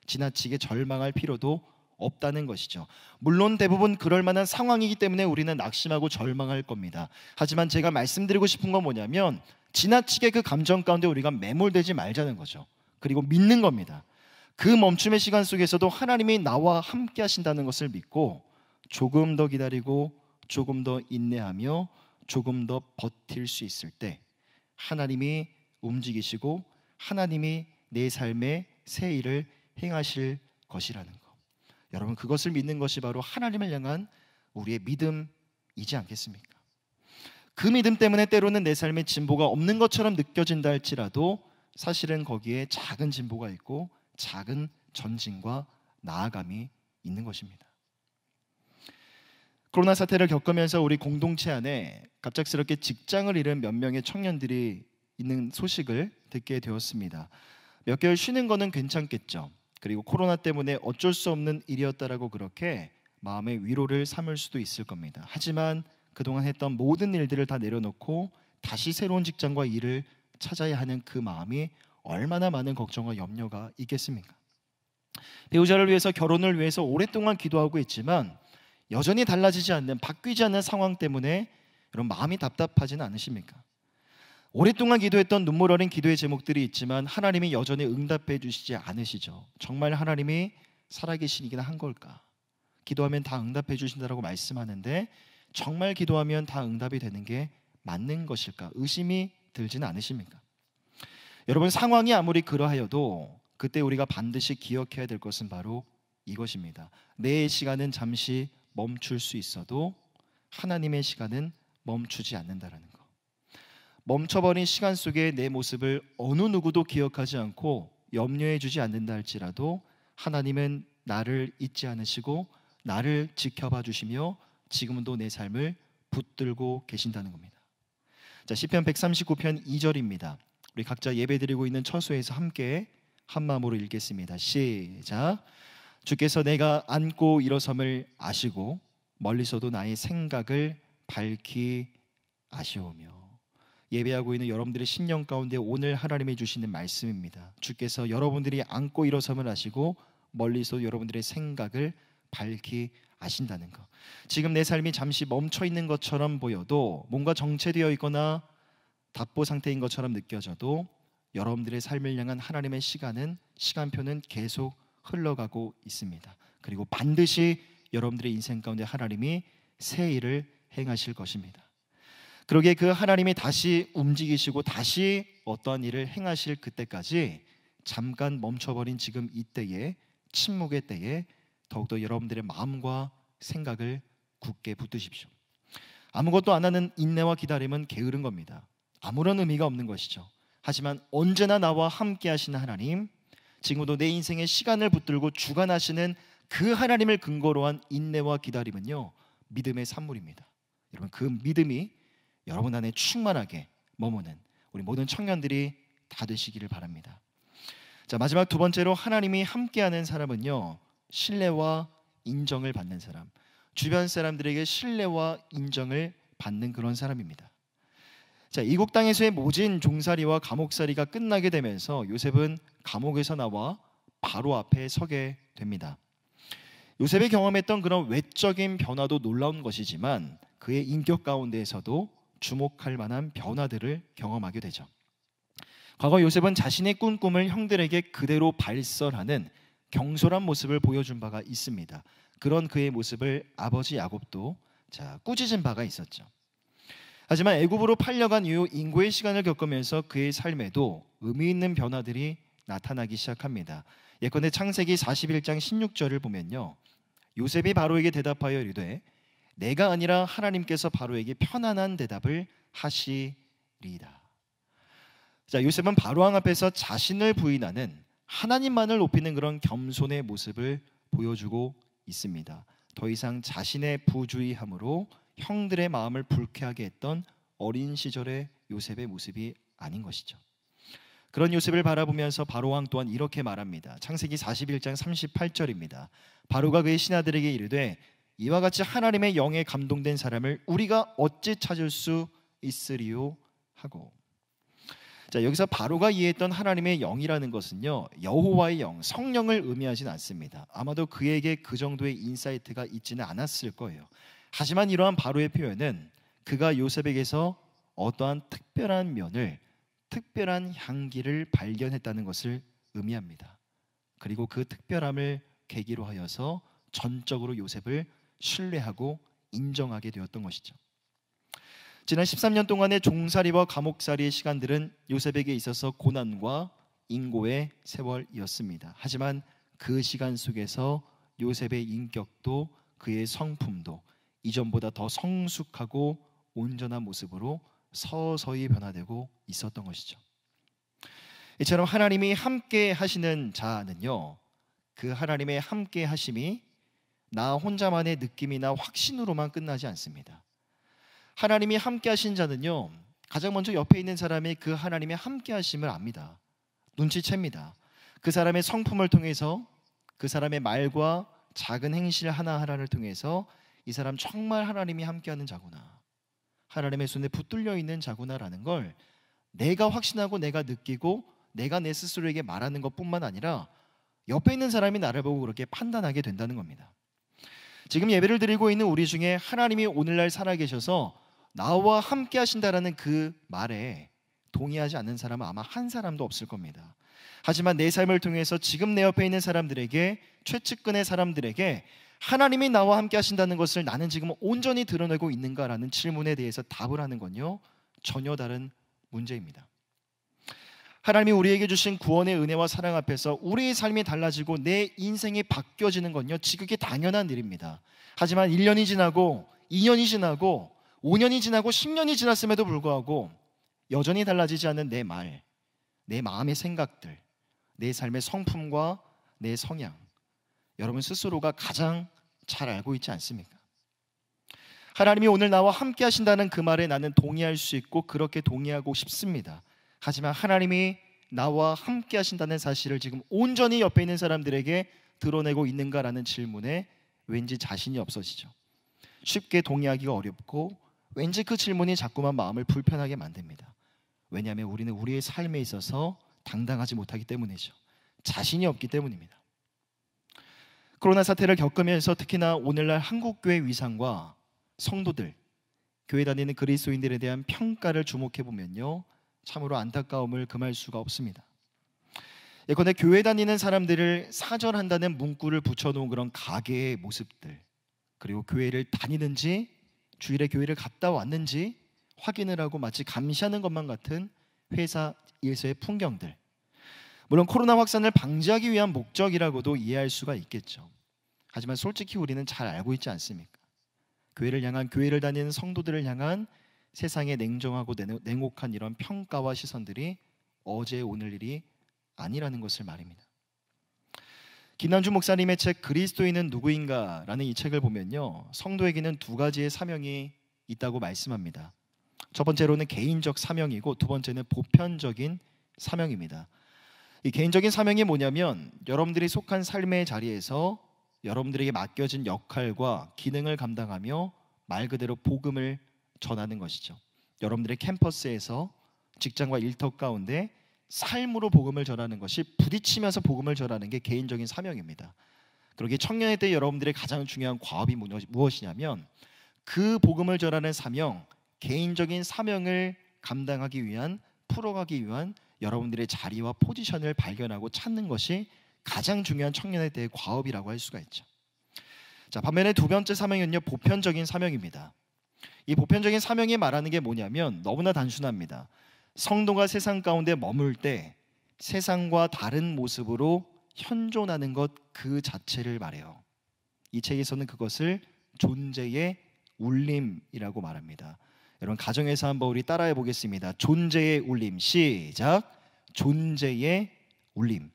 지나치게 절망할 필요도 없다는 것이죠. 물론 대부분 그럴 만한 상황이기 때문에 우리는 낙심하고 절망할 겁니다. 하지만 제가 말씀드리고 싶은 건 뭐냐면 지나치게 그 감정 가운데 우리가 매몰되지 말자는 거죠. 그리고 믿는 겁니다. 그 멈춤의 시간 속에서도 하나님이 나와 함께 하신다는 것을 믿고 조금 더 기다리고 조금 더 인내하며 조금 더 버틸 수 있을 때 하나님이 움직이시고 하나님이 내 삶에 새 일을 행하실 것이라는 것. 여러분, 그것을 믿는 것이 바로 하나님을 향한 우리의 믿음이지 않겠습니까? 그 믿음 때문에 때로는 내 삶에 진보가 없는 것처럼 느껴진다 할지라도 사실은 거기에 작은 진보가 있고 작은 전진과 나아감이 있는 것입니다. 코로나 사태를 겪으면서 우리 공동체 안에 갑작스럽게 직장을 잃은 몇 명의 청년들이 있는 소식을 듣게 되었습니다. 몇 개월 쉬는 거는 괜찮겠죠. 그리고 코로나 때문에 어쩔 수 없는 일이었다라고 그렇게 마음의 위로를 삼을 수도 있을 겁니다. 하지만 그동안 했던 모든 일들을 다 내려놓고 다시 새로운 직장과 일을 찾아야 하는 그 마음이 얼마나 많은 걱정과 염려가 있겠습니까? 배우자를 위해서, 결혼을 위해서 오랫동안 기도하고 있지만 여전히 달라지지 않는, 바뀌지 않는 상황 때문에 여러분 마음이 답답하지는 않으십니까? 오랫동안 기도했던 눈물 어린 기도의 제목들이 있지만 하나님이 여전히 응답해 주시지 않으시죠. 정말 하나님이 살아계시긴 한 걸까? 기도하면 다 응답해 주신다라고 말씀하는데 정말 기도하면 다 응답이 되는 게 맞는 것일까? 의심이 들지는 않으십니까? 여러분, 상황이 아무리 그러하여도 그때 우리가 반드시 기억해야 될 것은 바로 이것입니다. 내 시간은 잠시 멈출 수 있어도 하나님의 시간은 멈추지 않는다라는 것. 멈춰버린 시간 속에 내 모습을 어느 누구도 기억하지 않고 염려해 주지 않는다 할지라도 하나님은 나를 잊지 않으시고 나를 지켜봐 주시며 지금도 내 삶을 붙들고 계신다는 겁니다. 자, 시편 139편 2절입니다. 우리 각자 예배드리고 있는 처소에서 함께 한 마음으로 읽겠습니다. 시작. 주께서 내가 앉고 일어섬을 아시고 멀리서도 나의 생각을 밝히 아시오며. 예배하고 있는 여러분들의 심령 가운데 오늘 하나님이 주시는 말씀입니다. 주께서 여러분들이 앉고 일어섬을 아시고 멀리서 여러분들의 생각을 밝히 아신다는 것. 지금 내 삶이 잠시 멈춰 있는 것처럼 보여도, 뭔가 정체되어 있거나 답보 상태인 것처럼 느껴져도 여러분들의 삶을 향한 하나님의 시간표는 계속 흘러가고 있습니다. 그리고 반드시 여러분들의 인생 가운데 하나님이 새 일을 행하실 것입니다. 그러기에 그 하나님이 다시 움직이시고 다시 어떠한 일을 행하실 그때까지 잠깐 멈춰버린 지금 이때에, 침묵의 때에 더욱더 여러분들의 마음과 생각을 굳게 붙드십시오. 아무것도 안 하는 인내와 기다림은 게으른 겁니다. 아무런 의미가 없는 것이죠. 하지만 언제나 나와 함께 하시는 하나님, 지금도 내 인생의 시간을 붙들고 주관하시는 그 하나님을 근거로 한 인내와 기다림은요, 믿음의 산물입니다. 여러분, 그 믿음이 여러분 안에 충만하게 머무는 우리 모든 청년들이 다 되시기를 바랍니다. 자, 마지막 두 번째로 하나님이 함께하는 사람은요, 신뢰와 인정을 받는 사람, 주변 사람들에게 신뢰와 인정을 받는 그런 사람입니다. 자, 이국 땅에서의 모진 종살이와 감옥살이가 끝나게 되면서 요셉은 감옥에서 나와 바로 앞에 서게 됩니다. 요셉이 경험했던 그런 외적인 변화도 놀라운 것이지만 그의 인격 가운데에서도 주목할 만한 변화들을 경험하게 되죠. 과거 요셉은 자신의 꿈을 형들에게 그대로 발설하는 경솔한 모습을 보여준 바가 있습니다. 그런 그의 모습을 아버지 야곱도 꾸짖은 바가 있었죠. 하지만 애굽으로 팔려간 이후 인고의 시간을 겪으면서 그의 삶에도 의미 있는 변화들이 나타나기 시작합니다. 예컨대 창세기 41장 16절을 보면요, 요셉이 바로에게 대답하여 이르되 내가 아니라 하나님께서 바로에게 편안한 대답을 하시리이다. 자, 요셉은 바로왕 앞에서 자신을 부인하는, 하나님만을 높이는 그런 겸손의 모습을 보여주고 있습니다. 더 이상 자신의 부주의함으로 형들의 마음을 불쾌하게 했던 어린 시절의 요셉의 모습이 아닌 것이죠. 그런 요셉을 바라보면서 바로왕 또한 이렇게 말합니다. 창세기 41장 38절입니다. 바로가 그의 신하들에게 이르되 이와 같이 하나님의 영에 감동된 사람을 우리가 어찌 찾을 수 있으리요 하고. 자, 여기서 바로가 이해했던 하나님의 영이라는 것은요, 여호와의 영, 성령을 의미하진 않습니다. 아마도 그에게 그 정도의 인사이트가 있지는 않았을 거예요. 하지만 이러한 바로의 표현은 그가 요셉에게서 어떠한 특별한 면을, 특별한 향기를 발견했다는 것을 의미합니다. 그리고 그 특별함을 계기로 하여서 전적으로 요셉을 신뢰하고 인정하게 되었던 것이죠. 지난 13년 동안의 종살이와 감옥살이의 시간들은 요셉에게 있어서 고난과 인고의 세월이었습니다. 하지만 그 시간 속에서 요셉의 인격도 그의 성품도 이전보다 더 성숙하고 온전한 모습으로 서서히 변화되고 있었던 것이죠. 이처럼 하나님이 함께 하시는 자는요, 그 하나님의 함께 하심이 나 혼자만의 느낌이나 확신으로만 끝나지 않습니다. 하나님이 함께 하신 자는요, 가장 먼저 옆에 있는 사람이 그 하나님의 함께 하심을 압니다. 눈치챕니다. 그 사람의 성품을 통해서, 그 사람의 말과 작은 행실 하나하나를 통해서 이 사람 정말 하나님이 함께하는 자구나, 하나님의 손에 붙들려 있는 자구나라는 걸 내가 확신하고 내가 느끼고 내가 내 스스로에게 말하는 것뿐만 아니라 옆에 있는 사람이 나를 보고 그렇게 판단하게 된다는 겁니다. 지금 예배를 드리고 있는 우리 중에 하나님이 오늘날 살아계셔서 나와 함께 하신다라는 그 말에 동의하지 않는 사람은 아마 한 사람도 없을 겁니다. 하지만 내 삶을 통해서 지금 내 옆에 있는 사람들에게, 최측근의 사람들에게 하나님이 나와 함께 하신다는 것을 나는 지금 온전히 드러내고 있는가라는 질문에 대해서 답을 하는 건요, 전혀 다른 문제입니다. 하나님이 우리에게 주신 구원의 은혜와 사랑 앞에서 우리의 삶이 달라지고 내 인생이 바뀌어지는 건요, 지극히 당연한 일입니다. 하지만 1년이 지나고 2년이 지나고 5년이 지나고 10년이 지났음에도 불구하고 여전히 달라지지 않는 내 말, 내 마음의 생각들, 내 삶의 성품과 내 성향, 여러분 스스로가 가장 잘 알고 있지 않습니까? 하나님이 오늘 나와 함께 하신다는 그 말에 나는 동의할 수 있고 그렇게 동의하고 싶습니다. 하지만 하나님이 나와 함께 하신다는 사실을 지금 온전히 옆에 있는 사람들에게 드러내고 있는가라는 질문에 왠지 자신이 없어지죠. 쉽게 동의하기가 어렵고 왠지 그 질문이 자꾸만 마음을 불편하게 만듭니다. 왜냐하면 우리는 우리의 삶에 있어서 당당하지 못하기 때문이죠. 자신이 없기 때문입니다. 코로나 사태를 겪으면서 특히나 오늘날 한국교회 위상과 성도들, 교회 다니는 그리스도인들에 대한 평가를 주목해 보면요, 참으로 안타까움을 금할 수가 없습니다. 예컨대 교회 다니는 사람들을 사절한다는 문구를 붙여놓은 그런 가게의 모습들, 그리고 교회를 다니는지 주일에 교회를 갔다 왔는지 확인을 하고 마치 감시하는 것만 같은 회사 일서의 풍경들, 물론 코로나 확산을 방지하기 위한 목적이라고도 이해할 수가 있겠죠. 하지만 솔직히 우리는 잘 알고 있지 않습니까? 교회를 향한, 교회를 다니는 성도들을 향한 세상의 냉정하고 냉혹한 이런 평가와 시선들이 어제 오늘 일이 아니라는 것을 말입니다. 김남주 목사님의 책 그리스도인은 누구인가 라는 이 책을 보면요, 성도에게는 두 가지의 사명이 있다고 말씀합니다. 첫 번째로는 개인적 사명이고 두 번째는 보편적인 사명입니다. 이 개인적인 사명이 뭐냐면 여러분들이 속한 삶의 자리에서 여러분들에게 맡겨진 역할과 기능을 감당하며 말 그대로 복음을 전하는 것이죠. 여러분들의 캠퍼스에서 직장과 일터 가운데 삶으로 복음을 전하는 것이, 부딪히면서 복음을 전하는 게 개인적인 사명입니다. 그러기에 청년의 때 여러분들의 가장 중요한 과업이 무엇이냐면 그 복음을 전하는 사명, 개인적인 사명을 감당하기 위한, 풀어가기 위한 여러분들의 자리와 포지션을 발견하고 찾는 것이 가장 중요한 청년의 때의 과업이라고 할 수가 있죠. 자, 반면에 두 번째 사명은요, 보편적인 사명입니다. 이 보편적인 사명이 말하는 게 뭐냐면 너무나 단순합니다. 성도가 세상 가운데 머물 때 세상과 다른 모습으로 현존하는 것 그 자체를 말해요. 이 책에서는 그것을 존재의 울림이라고 말합니다. 여러분 가정에서 한번 우리 따라해 보겠습니다. 존재의 울림. 시작. 존재의 울림.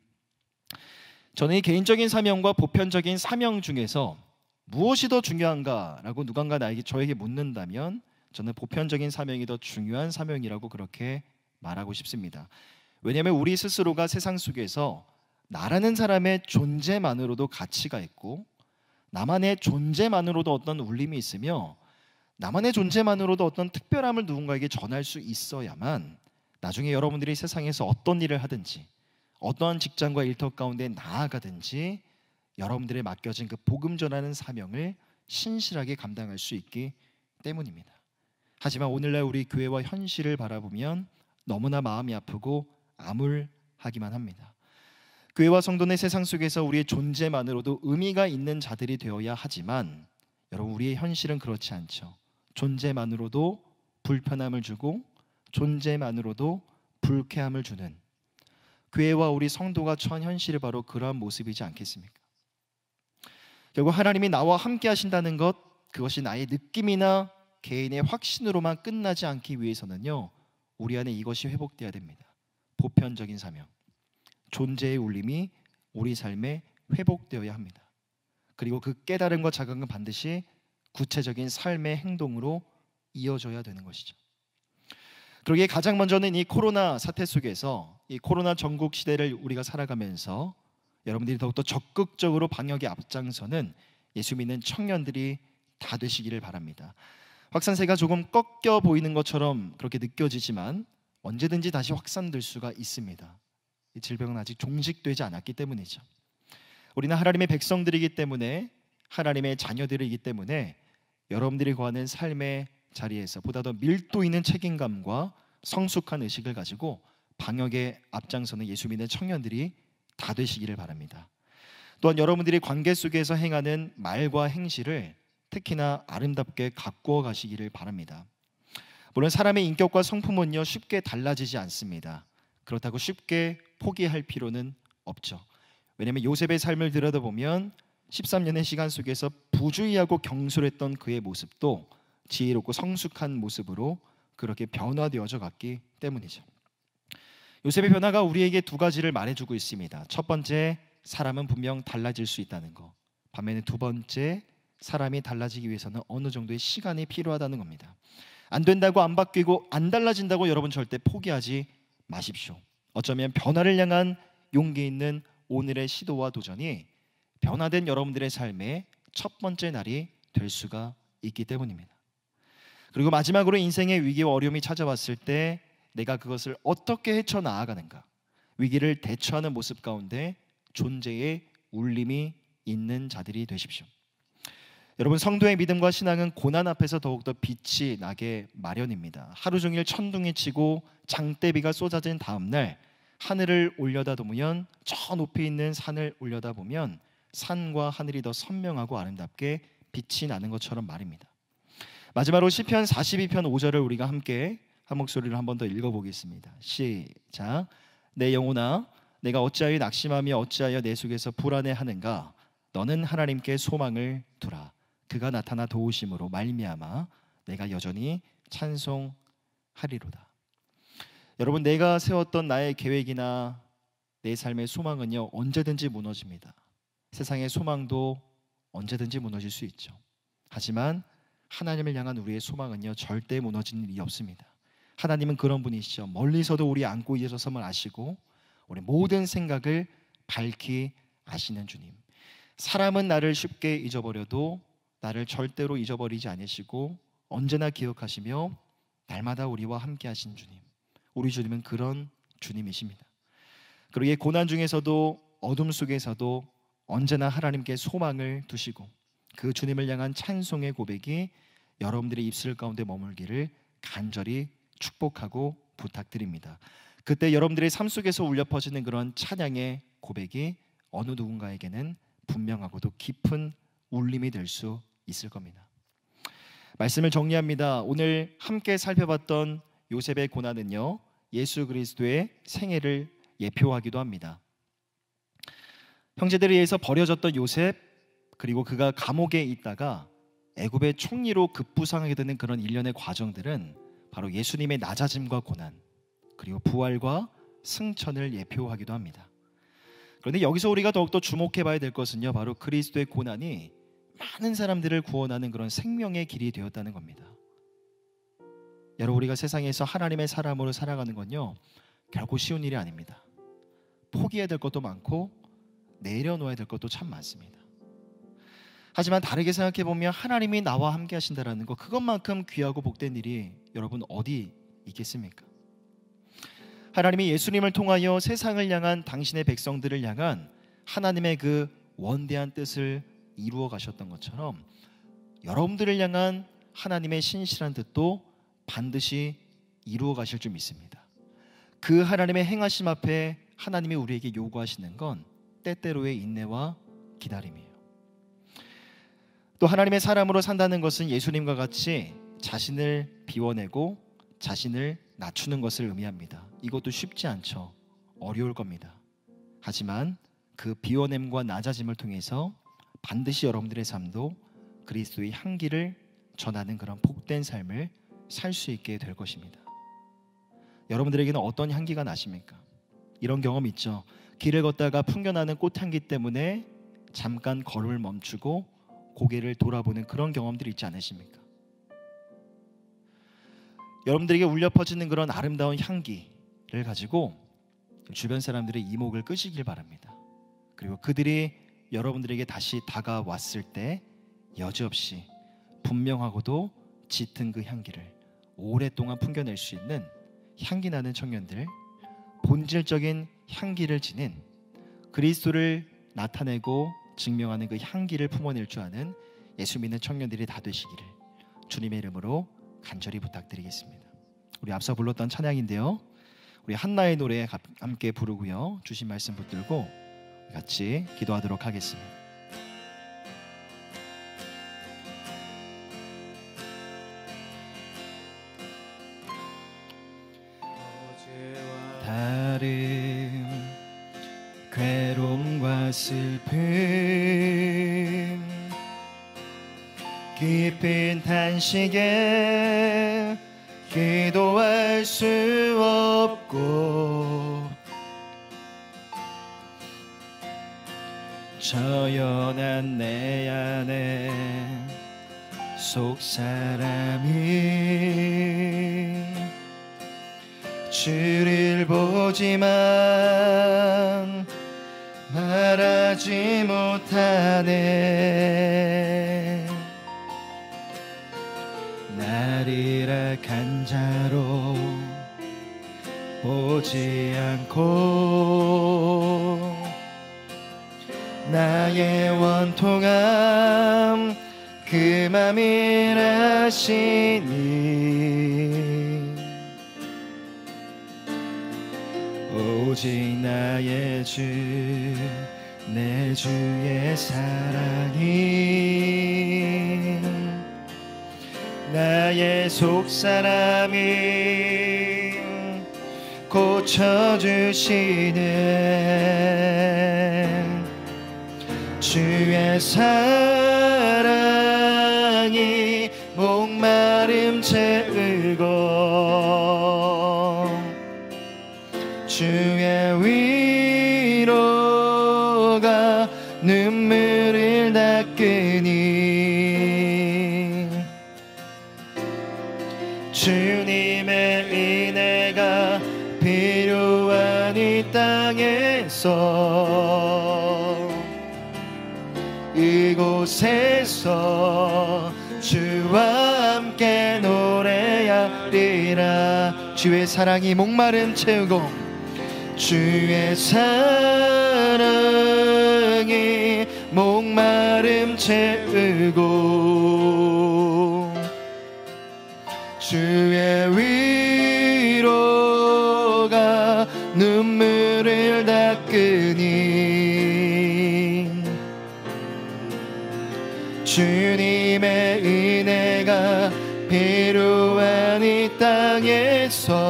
저는 이 개인적인 사명과 보편적인 사명 중에서 무엇이 더 중요한가라고 누군가 저에게 묻는다면 저는 보편적인 사명이 더 중요한 사명이라고 그렇게 말하고 싶습니다. 왜냐하면 우리 스스로가 세상 속에서 나라는 사람의 존재만으로도 가치가 있고, 나만의 존재만으로도 어떤 울림이 있으며, 나만의 존재만으로도 어떤 특별함을 누군가에게 전할 수 있어야만 나중에 여러분들이 세상에서 어떤 일을 하든지, 어떠한 직장과 일터 가운데 나아가든지 여러분들의 맡겨진 그 복음 전하는 사명을 신실하게 감당할 수 있기 때문입니다. 하지만 오늘날 우리 교회와 현실을 바라보면 너무나 마음이 아프고 암울하기만 합니다. 교회와 성도는 세상 속에서 우리의 존재만으로도 의미가 있는 자들이 되어야 하지만 여러분, 우리의 현실은 그렇지 않죠. 존재만으로도 불편함을 주고 존재만으로도 불쾌함을 주는 교회와 우리 성도가 처한 현실이 바로 그러한 모습이지 않겠습니까? 결국 하나님이 나와 함께 하신다는 것, 그것이 나의 느낌이나 개인의 확신으로만 끝나지 않기 위해서는요, 우리 안에 이것이 회복돼야 됩니다. 보편적인 사명, 존재의 울림이 우리 삶에 회복되어야 합니다. 그리고 그 깨달음과 자각은 반드시 구체적인 삶의 행동으로 이어져야 되는 것이죠. 그러기에 가장 먼저는 이 코로나 사태 속에서 이 코로나 전국 시대를 우리가 살아가면서 여러분들이 더욱더 적극적으로 방역에 앞장서는 예수 믿는 청년들이 다 되시기를 바랍니다. 확산세가 조금 꺾여 보이는 것처럼 그렇게 느껴지지만 언제든지 다시 확산될 수가 있습니다. 이 질병은 아직 종식되지 않았기 때문이죠. 우리는 하나님의 백성들이기 때문에, 하나님의 자녀들이기 때문에 여러분들이 거하는 삶의 자리에서 보다 더 밀도 있는 책임감과 성숙한 의식을 가지고 방역에 앞장서는 예수 믿는 청년들이 다 되시기를 바랍니다. 또한 여러분들이 관계 속에서 행하는 말과 행실을 특히나 아름답게 가꾸어 가시기를 바랍니다. 물론 사람의 인격과 성품은요 쉽게 달라지지 않습니다. 그렇다고 쉽게 포기할 필요는 없죠. 왜냐하면 요셉의 삶을 들여다보면 13년의 시간 속에서 부주의하고 경솔했던 그의 모습도 지혜롭고 성숙한 모습으로 그렇게 변화되어져 갔기 때문이죠. 요셉의 변화가 우리에게 두 가지를 말해주고 있습니다. 첫 번째, 사람은 분명 달라질 수 있다는 것. 반면에 두 번째, 사람이 달라지기 위해서는 어느 정도의 시간이 필요하다는 겁니다. 안 된다고, 안 바뀌고, 안 달라진다고 여러분 절대 포기하지 마십시오. 어쩌면 변화를 향한 용기 있는 오늘의 시도와 도전이 변화된 여러분들의 삶의 첫 번째 날이 될 수가 있기 때문입니다. 그리고 마지막으로 인생의 위기와 어려움이 찾아왔을 때 내가 그것을 어떻게 헤쳐나아가는가, 위기를 대처하는 모습 가운데 존재의 울림이 있는 자들이 되십시오. 여러분, 성도의 믿음과 신앙은 고난 앞에서 더욱더 빛이 나게 마련입니다. 하루 종일 천둥이 치고 장대비가 쏟아진 다음 날 하늘을 올려다보면, 저 높이 있는 산을 올려다보면 산과 하늘이 더 선명하고 아름답게 빛이 나는 것처럼 말입니다. 마지막으로 시편 42편 5절을 우리가 함께 한 목소리로 한 번 더 읽어보겠습니다. 시작. 내 영혼아, 내가 어찌하여 낙심하며 어찌하여 내 속에서 불안해하는가? 너는 하나님께 소망을 두라. 그가 나타나 도우심으로 말미암아 내가 여전히 찬송하리로다. 여러분, 내가 세웠던 나의 계획이나 내 삶의 소망은요 언제든지 무너집니다. 세상의 소망도 언제든지 무너질 수 있죠. 하지만 하나님을 향한 우리의 소망은요 절대 무너지는 일이 없습니다. 하나님은 그런 분이시죠. 멀리서도 우리 안고 계셔서만 아시고 우리 모든 생각을 밝히 아시는 주님. 사람은 나를 쉽게 잊어버려도 나를 절대로 잊어버리지 않으시고 언제나 기억하시며 날마다 우리와 함께 하신 주님. 우리 주님은 그런 주님이십니다. 그러기에 고난 중에서도 어둠 속에서도 언제나 하나님께 소망을 두시고 그 주님을 향한 찬송의 고백이 여러분들의 입술 가운데 머물기를 간절히 축복하고 부탁드립니다. 그때 여러분들의 삶 속에서 울려 퍼지는 그런 찬양의 고백이 어느 누군가에게는 분명하고도 깊은 울림이 될 수 있을 겁니다. 말씀을 정리합니다. 오늘 함께 살펴봤던 요셉의 고난은요 예수 그리스도의 생애를 예표하기도 합니다. 형제들에 의해서 버려졌던 요셉, 그리고 그가 감옥에 있다가 애굽의 총리로 급부상하게 되는 그런 일련의 과정들은 바로 예수님의 낮아짐과 고난, 그리고 부활과 승천을 예표하기도 합니다. 그런데 여기서 우리가 더욱더 주목해 봐야 될 것은요 바로 그리스도의 고난이 많은 사람들을 구원하는 그런 생명의 길이 되었다는 겁니다. 여러분, 우리가 세상에서 하나님의 사람으로 살아가는 건요 결코 쉬운 일이 아닙니다. 포기해야 될 것도 많고 내려놓아야 될 것도 참 많습니다. 하지만 다르게 생각해 보면 하나님이 나와 함께 하신다는 것, 그것만큼 귀하고 복된 일이 여러분 어디 있겠습니까? 하나님이 예수님을 통하여 세상을 향한 당신의 백성들을 향한 하나님의 그 원대한 뜻을 이루어 가셨던 것처럼 여러분들을 향한 하나님의 신실한 뜻도 반드시 이루어 가실 줄 믿습니다. 그 하나님의 행하심 앞에 하나님이 우리에게 요구하시는 건 때때로의 인내와 기다림이에요. 또 하나님의 사람으로 산다는 것은 예수님과 같이 자신을 비워내고 자신을 낮추는 것을 의미합니다. 이것도 쉽지 않죠. 어려울 겁니다. 하지만 그 비워냄과 낮아짐을 통해서 반드시 여러분들의 삶도 그리스도의 향기를 전하는 그런 복된 삶을 살 수 있게 될 것입니다. 여러분들에게는 어떤 향기가 나십니까? 이런 경험 있죠. 길을 걷다가 풍겨나는 꽃향기 때문에 잠깐 걸음을 멈추고 고개를 돌아보는 그런 경험들이 있지 않으십니까? 여러분들에게 울려 퍼지는 그런 아름다운 향기를 가지고 주변 사람들의 이목을 끄시길 바랍니다. 그리고 그들이 여러분들에게 다시 다가왔을 때 여지없이 분명하고도 짙은 그 향기를 오랫동안 풍겨낼 수 있는 향기 나는 청년들, 본질적인 향기를 지닌 그리스도를 나타내고 증명하는 그 향기를 품어낼 줄 아는 예수 믿는 청년들이 다 되시기를 주님의 이름으로 간절히 부탁드리겠습니다. 우리 앞서 불렀던 찬양인데요, 우리 한나의 노래 함께 부르고요, 주신 말씀 붙들고 같이 기도하도록 하겠습니다. 다른 괴로움과 슬픔, 깊은 탄식에 기도할 수 없고 저연한 내 안에 속사람이 주를 보지만 말하지 못하네. 나리라 간자로 보지 않고 나의 원통함 그 맘이라시니 오직 나의 주 내 주의 사랑이 나의 속사람이 고쳐주시네. 주의 사랑이 목마름 채우고 주의 위로가 눈물을 닦으니 주님의 은혜가 필요한 이 땅에서 이곳에서 주와 함께 노래하리라. 주의 사랑이 목마름 채우고 주의 사랑이 목마름 채우고 주의 위로가 눈물을 닦으니 주님의 은혜가 필요한 이 땅에서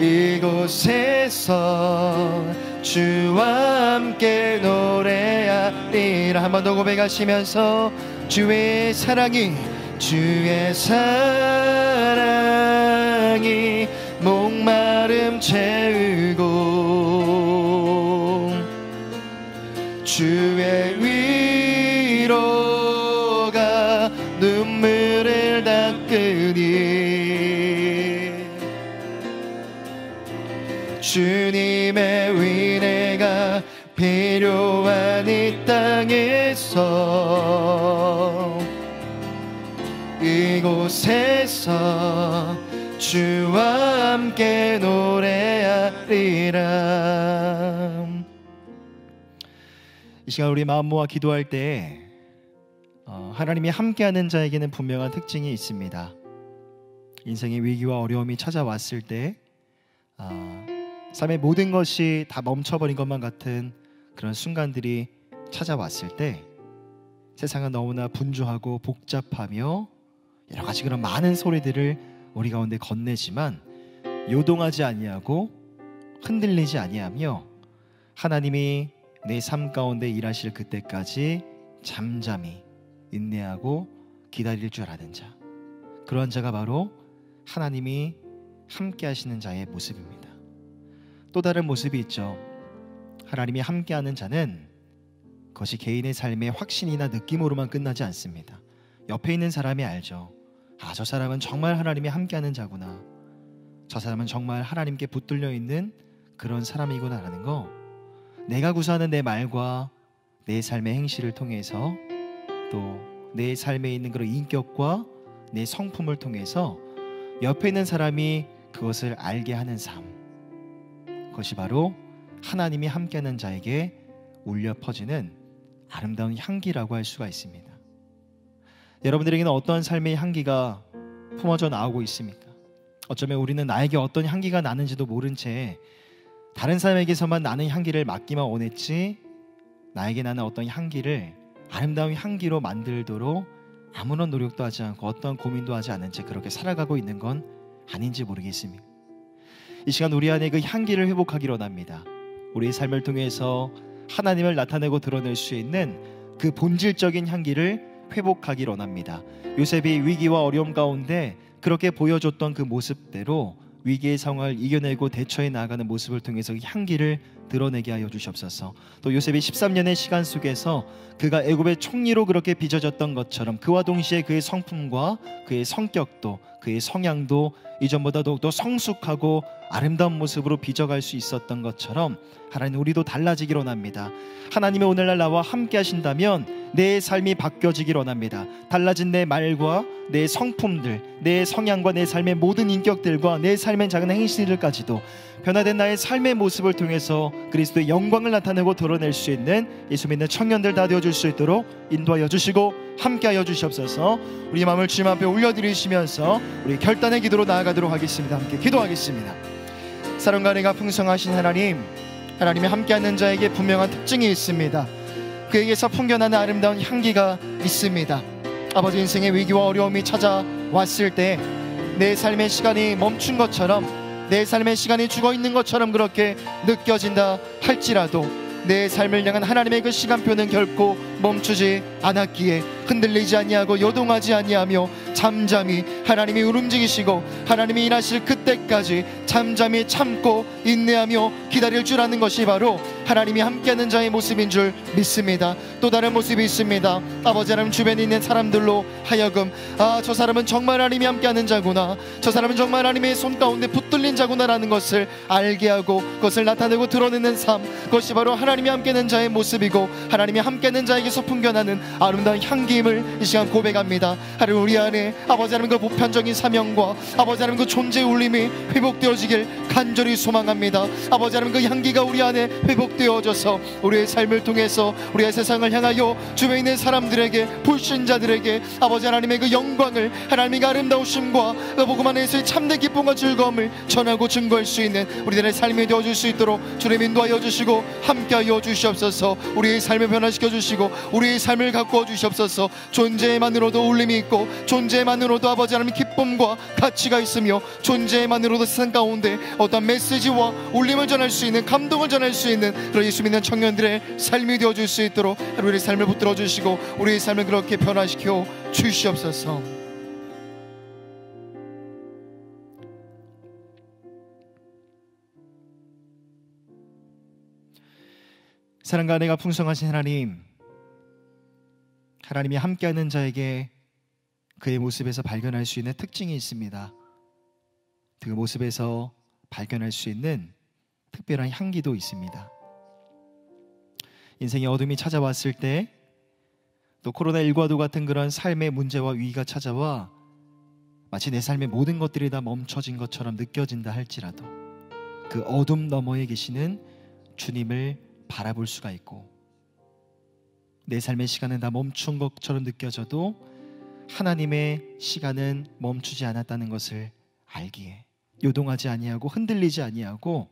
이곳에서 주와 함께 노래하리라. 한 번 더 고백하시면서 주의 사랑이 목마름 채우고 주의 위로가 눈물을 닦으니 주님의 은혜가 필요한 이 땅에서 이곳에서 주와 함께 노래하리라. 이 시간 우리 마음 모아 기도할 때 하나님이 함께하는 자에게는 분명한 특징이 있습니다. 인생의 위기와 어려움이 찾아왔을 때 삶의 모든 것이 다 멈춰버린 것만 같은 그런 순간들이 찾아왔을 때 세상은 너무나 분주하고 복잡하며 여러 가지 그런 많은 소리들을 우리 가운데 건네지만 요동하지 아니하고 흔들리지 아니하며 하나님이 내 삶 가운데 일하실 그때까지 잠잠히 인내하고 기다릴 줄 아는 자, 그런 자가 바로 하나님이 함께 하시는 자의 모습입니다. 또 다른 모습이 있죠. 하나님이 함께하는 자는 그것이 개인의 삶의 확신이나 느낌으로만 끝나지 않습니다. 옆에 있는 사람이 알죠. 아, 저 사람은 정말 하나님이 함께하는 자구나. 저 사람은 정말 하나님께 붙들려 있는 그런 사람이구나라는 거, 내가 구사하는 내 말과 내 삶의 행실을 통해서, 또 내 삶에 있는 그런 인격과 내 성품을 통해서 옆에 있는 사람이 그것을 알게 하는 삶, 그것이 바로 하나님이 함께하는 자에게 울려 퍼지는 아름다운 향기라고 할 수가 있습니다. 여러분들에게는 어떠한 삶의 향기가 품어져 나오고 있습니까? 어쩌면 우리는 나에게 어떤 향기가 나는지도 모른 채 다른 사람에게서만 나는 향기를 맡기만 원했지, 나에게 나는 어떤 향기를 아름다운 향기로 만들도록 아무런 노력도 하지 않고 어떤 고민도 하지 않은 채 그렇게 살아가고 있는 건 아닌지 모르겠습니다. 이 시간 우리 안에 그 향기를 회복하기로 원합니다. 우리의 삶을 통해서 하나님을 나타내고 드러낼 수 있는 그 본질적인 향기를 회복하기로 원합니다. 요셉이 위기와 어려움 가운데 그렇게 보여줬던 그 모습대로 위기의 상황을 이겨내고 대처해 나아가는 모습을 통해서 향기를 드러내게 하여 주시옵소서. 또 요셉이 13년의 시간 속에서 그가 애굽의 총리로 그렇게 빚어졌던 것처럼 그와 동시에 그의 성품과 그의 성격도, 그의 성향도 이전보다 더욱더 성숙하고 아름다운 모습으로 빚어갈 수 있었던 것처럼 하나님, 우리도 달라지기를 원합니다. 하나님이 오늘날 나와 함께 하신다면 내 삶이 바뀌어지기를 원합니다. 달라진 내 말과 내 성품들, 내 성향과 내 삶의 모든 인격들과 내 삶의 작은 행실들까지도 변화된 나의 삶의 모습을 통해서 그리스도의 영광을 나타내고 드러낼 수 있는 예수 믿는 청년들 다 되어줄 수 있도록 인도하여 주시고 함께하여 주시옵소서. 우리 마음을 주님 앞에 올려드리시면서 우리 결단의 기도로 나아가도록 하겠습니다. 함께 기도하겠습니다. 사랑과 은혜가 풍성하신 하나님, 하나님이 함께하는 자에게 분명한 특징이 있습니다. 그에게서 풍겨나는 아름다운 향기가 있습니다. 아버지, 인생의 위기와 어려움이 찾아왔을 때 내 삶의 시간이 멈춘 것처럼, 내 삶의 시간이 죽어있는 것처럼 그렇게 느껴진다 할지라도 내 삶을 향한 하나님의 그 시간표는 결코 멈추지 않았기에 흔들리지 아니하고 요동하지 아니하며 잠잠히 하나님이 움직이시고 하나님이 일하실 그때까지 잠잠히 참고 인내하며 기다릴 줄 아는 것이 바로 하나님이 함께하는 자의 모습인 줄 믿습니다. 또 다른 모습이 있습니다. 아버지 하나님, 주변에 있는 사람들로 하여금 아, 저 사람은 정말 하나님이 함께하는 자구나, 저 사람은 정말 하나님의 손 가운데 붙들린 자구나라는 것을 알게 하고 그것을 나타내고 드러내는 삶, 그것이 바로 하나님이 함께하는 자의 모습이고 하나님이 함께하는 자에게서 풍겨나는 아름다운 향기임을 이 시간 고백합니다. 하나님, 우리 안에 아버지 하나님 그 보편적인 사명과 아버지 하나님 그 존재의 울림이 회복되어지길 간절히 소망합니다. 아버지 하나님 그 향기가 우리 안에 회복되어져서 우리의 삶을 통해서 우리의 세상을 향하여 주변에 있는 사람들에게, 불신자들에게 아버지 하나님의 그 영광을, 하나님의 그 아름다우심과 그 복음 안에서의 참된 기쁨과 즐거움을 전하고 증거할 수 있는 우리들의 삶이 되어줄 수 있도록 주님 인도하여 주시고 함께하여 주시옵소서. 우리의 삶을 변화시켜 주시고 우리의 삶을 가꾸어 주시옵소서. 존재만으로도 울림이 있고 존재만으로도 아버지 하나님 기쁨과 가치가 있으며 존재만으로도 세상 가운데 어떤 메시지와 울림을 전할 수 있는, 감동을 전할 수 있는 그런 예수 믿는 청년들의 삶이 되어줄 수 있도록 우리의 삶을 붙들어 주시고 우리의 삶을 그렇게 변화시켜 주시옵소서. 사랑과 은혜가 풍성하신 하나님, 하나님이 함께하는 자에게 그의 모습에서 발견할 수 있는 특징이 있습니다. 그 모습에서 발견할 수 있는 특별한 향기도 있습니다. 인생의 어둠이 찾아왔을 때, 또 코로나19와도 같은 그런 삶의 문제와 위기가 찾아와 마치 내 삶의 모든 것들이 다 멈춰진 것처럼 느껴진다 할지라도 그 어둠 너머에 계시는 주님을 바라볼 수가 있고, 내 삶의 시간은 다 멈춘 것처럼 느껴져도 하나님의 시간은 멈추지 않았다는 것을 알기에 요동하지 아니하고 흔들리지 아니하고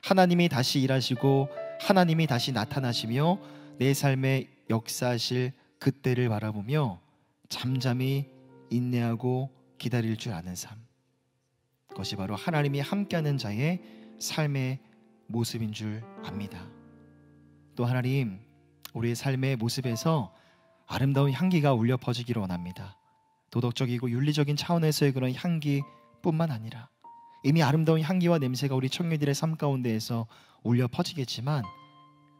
하나님이 다시 일하시고 하나님이 다시 나타나시며 내 삶에 역사하실 그때를 바라보며 잠잠히 인내하고 기다릴 줄 아는 삶, 그것이 바로 하나님이 함께하는 자의 삶의 모습인 줄 압니다. 또 하나님, 우리의 삶의 모습에서 아름다운 향기가 울려 퍼지기를 원합니다. 도덕적이고 윤리적인 차원에서의 그런 향기뿐만 아니라 이미 아름다운 향기와 냄새가 우리 청년들의 삶 가운데에서 울려 퍼지겠지만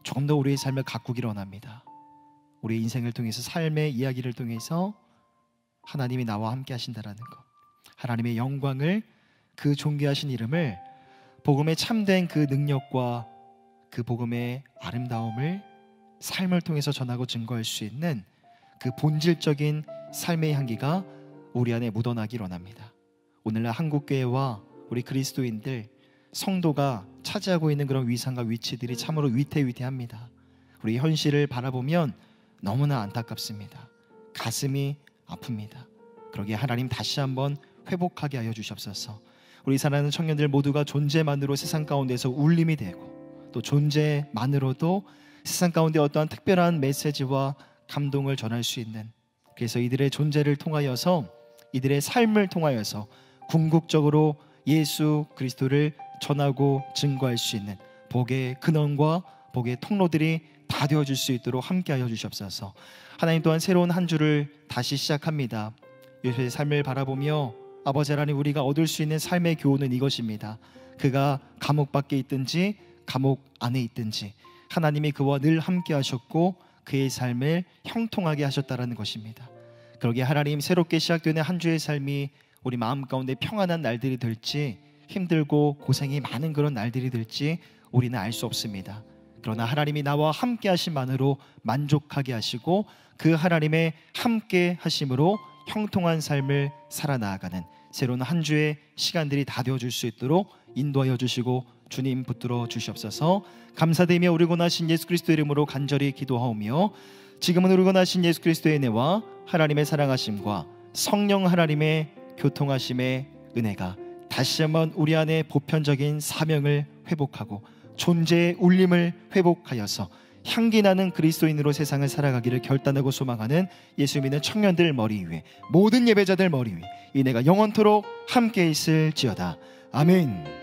조금 더 우리의 삶을 가꾸기를 원합니다. 우리의 인생을 통해서, 삶의 이야기를 통해서 하나님이 나와 함께 하신다라는 것, 하나님의 영광을, 그 존귀하신 이름을, 복음의 참된 그 능력과 그 복음의 아름다움을 삶을 통해서 전하고 증거할 수 있는 그 본질적인 삶의 향기가 우리 안에 묻어나길 원합니다. 오늘날 한국교회와 우리 그리스도인들, 성도가 차지하고 있는 그런 위상과 위치들이 참으로 위태위태합니다. 우리 현실을 바라보면 너무나 안타깝습니다. 가슴이 아픕니다. 그러기에 하나님 다시 한번 회복하게 하여 주시옵소서. 우리 사랑하는 청년들 모두가 존재만으로 세상 가운데서 울림이 되고, 또 존재만으로도 세상 가운데 어떠한 특별한 메시지와 감동을 전할 수 있는, 그래서 이들의 존재를 통하여서, 이들의 삶을 통하여서 궁극적으로 예수 그리스도를 전하고 증거할 수 있는 복의 근원과 복의 통로들이 다 되어줄 수 있도록 함께하여 주시옵소서. 하나님 또한 새로운 한 주를 다시 시작합니다. 예수의 삶을 바라보며 아버지 하나님, 우리가 얻을 수 있는 삶의 교훈은 이것입니다. 그가 감옥 밖에 있든지 감옥 안에 있든지 하나님이 그와 늘 함께 하셨고 그의 삶을 형통하게 하셨다라는 것입니다. 그러기에 하나님, 새롭게 시작되는 한 주의 삶이 우리 마음 가운데 평안한 날들이 될지, 힘들고 고생이 많은 그런 날들이 될지 우리는 알 수 없습니다. 그러나 하나님이 나와 함께 하심만으로 만족하게 하시고, 그 하나님의 함께 하심으로 형통한 삶을 살아나가는 새로운 한 주의 시간들이 다 되어줄 수 있도록 인도하여 주시고 주님 붙들어 주시옵소서. 감사드리며 우리 구원하신 예수 그리스도의 이름으로 간절히 기도하오며, 지금은 우리 구원하신 예수 그리스도의 은혜와 하나님의 사랑하심과 성령 하나님의 교통하심의 은혜가 다시 한번 우리 안에 보편적인 사명을 회복하고 존재의 울림을 회복하여서 향기나는 그리스도인으로 세상을 살아가기를 결단하고 소망하는 예수 믿는 청년들 머리 위에, 모든 예배자들 머리 위에 이 은혜가 영원토록 함께 있을지어다. 아멘.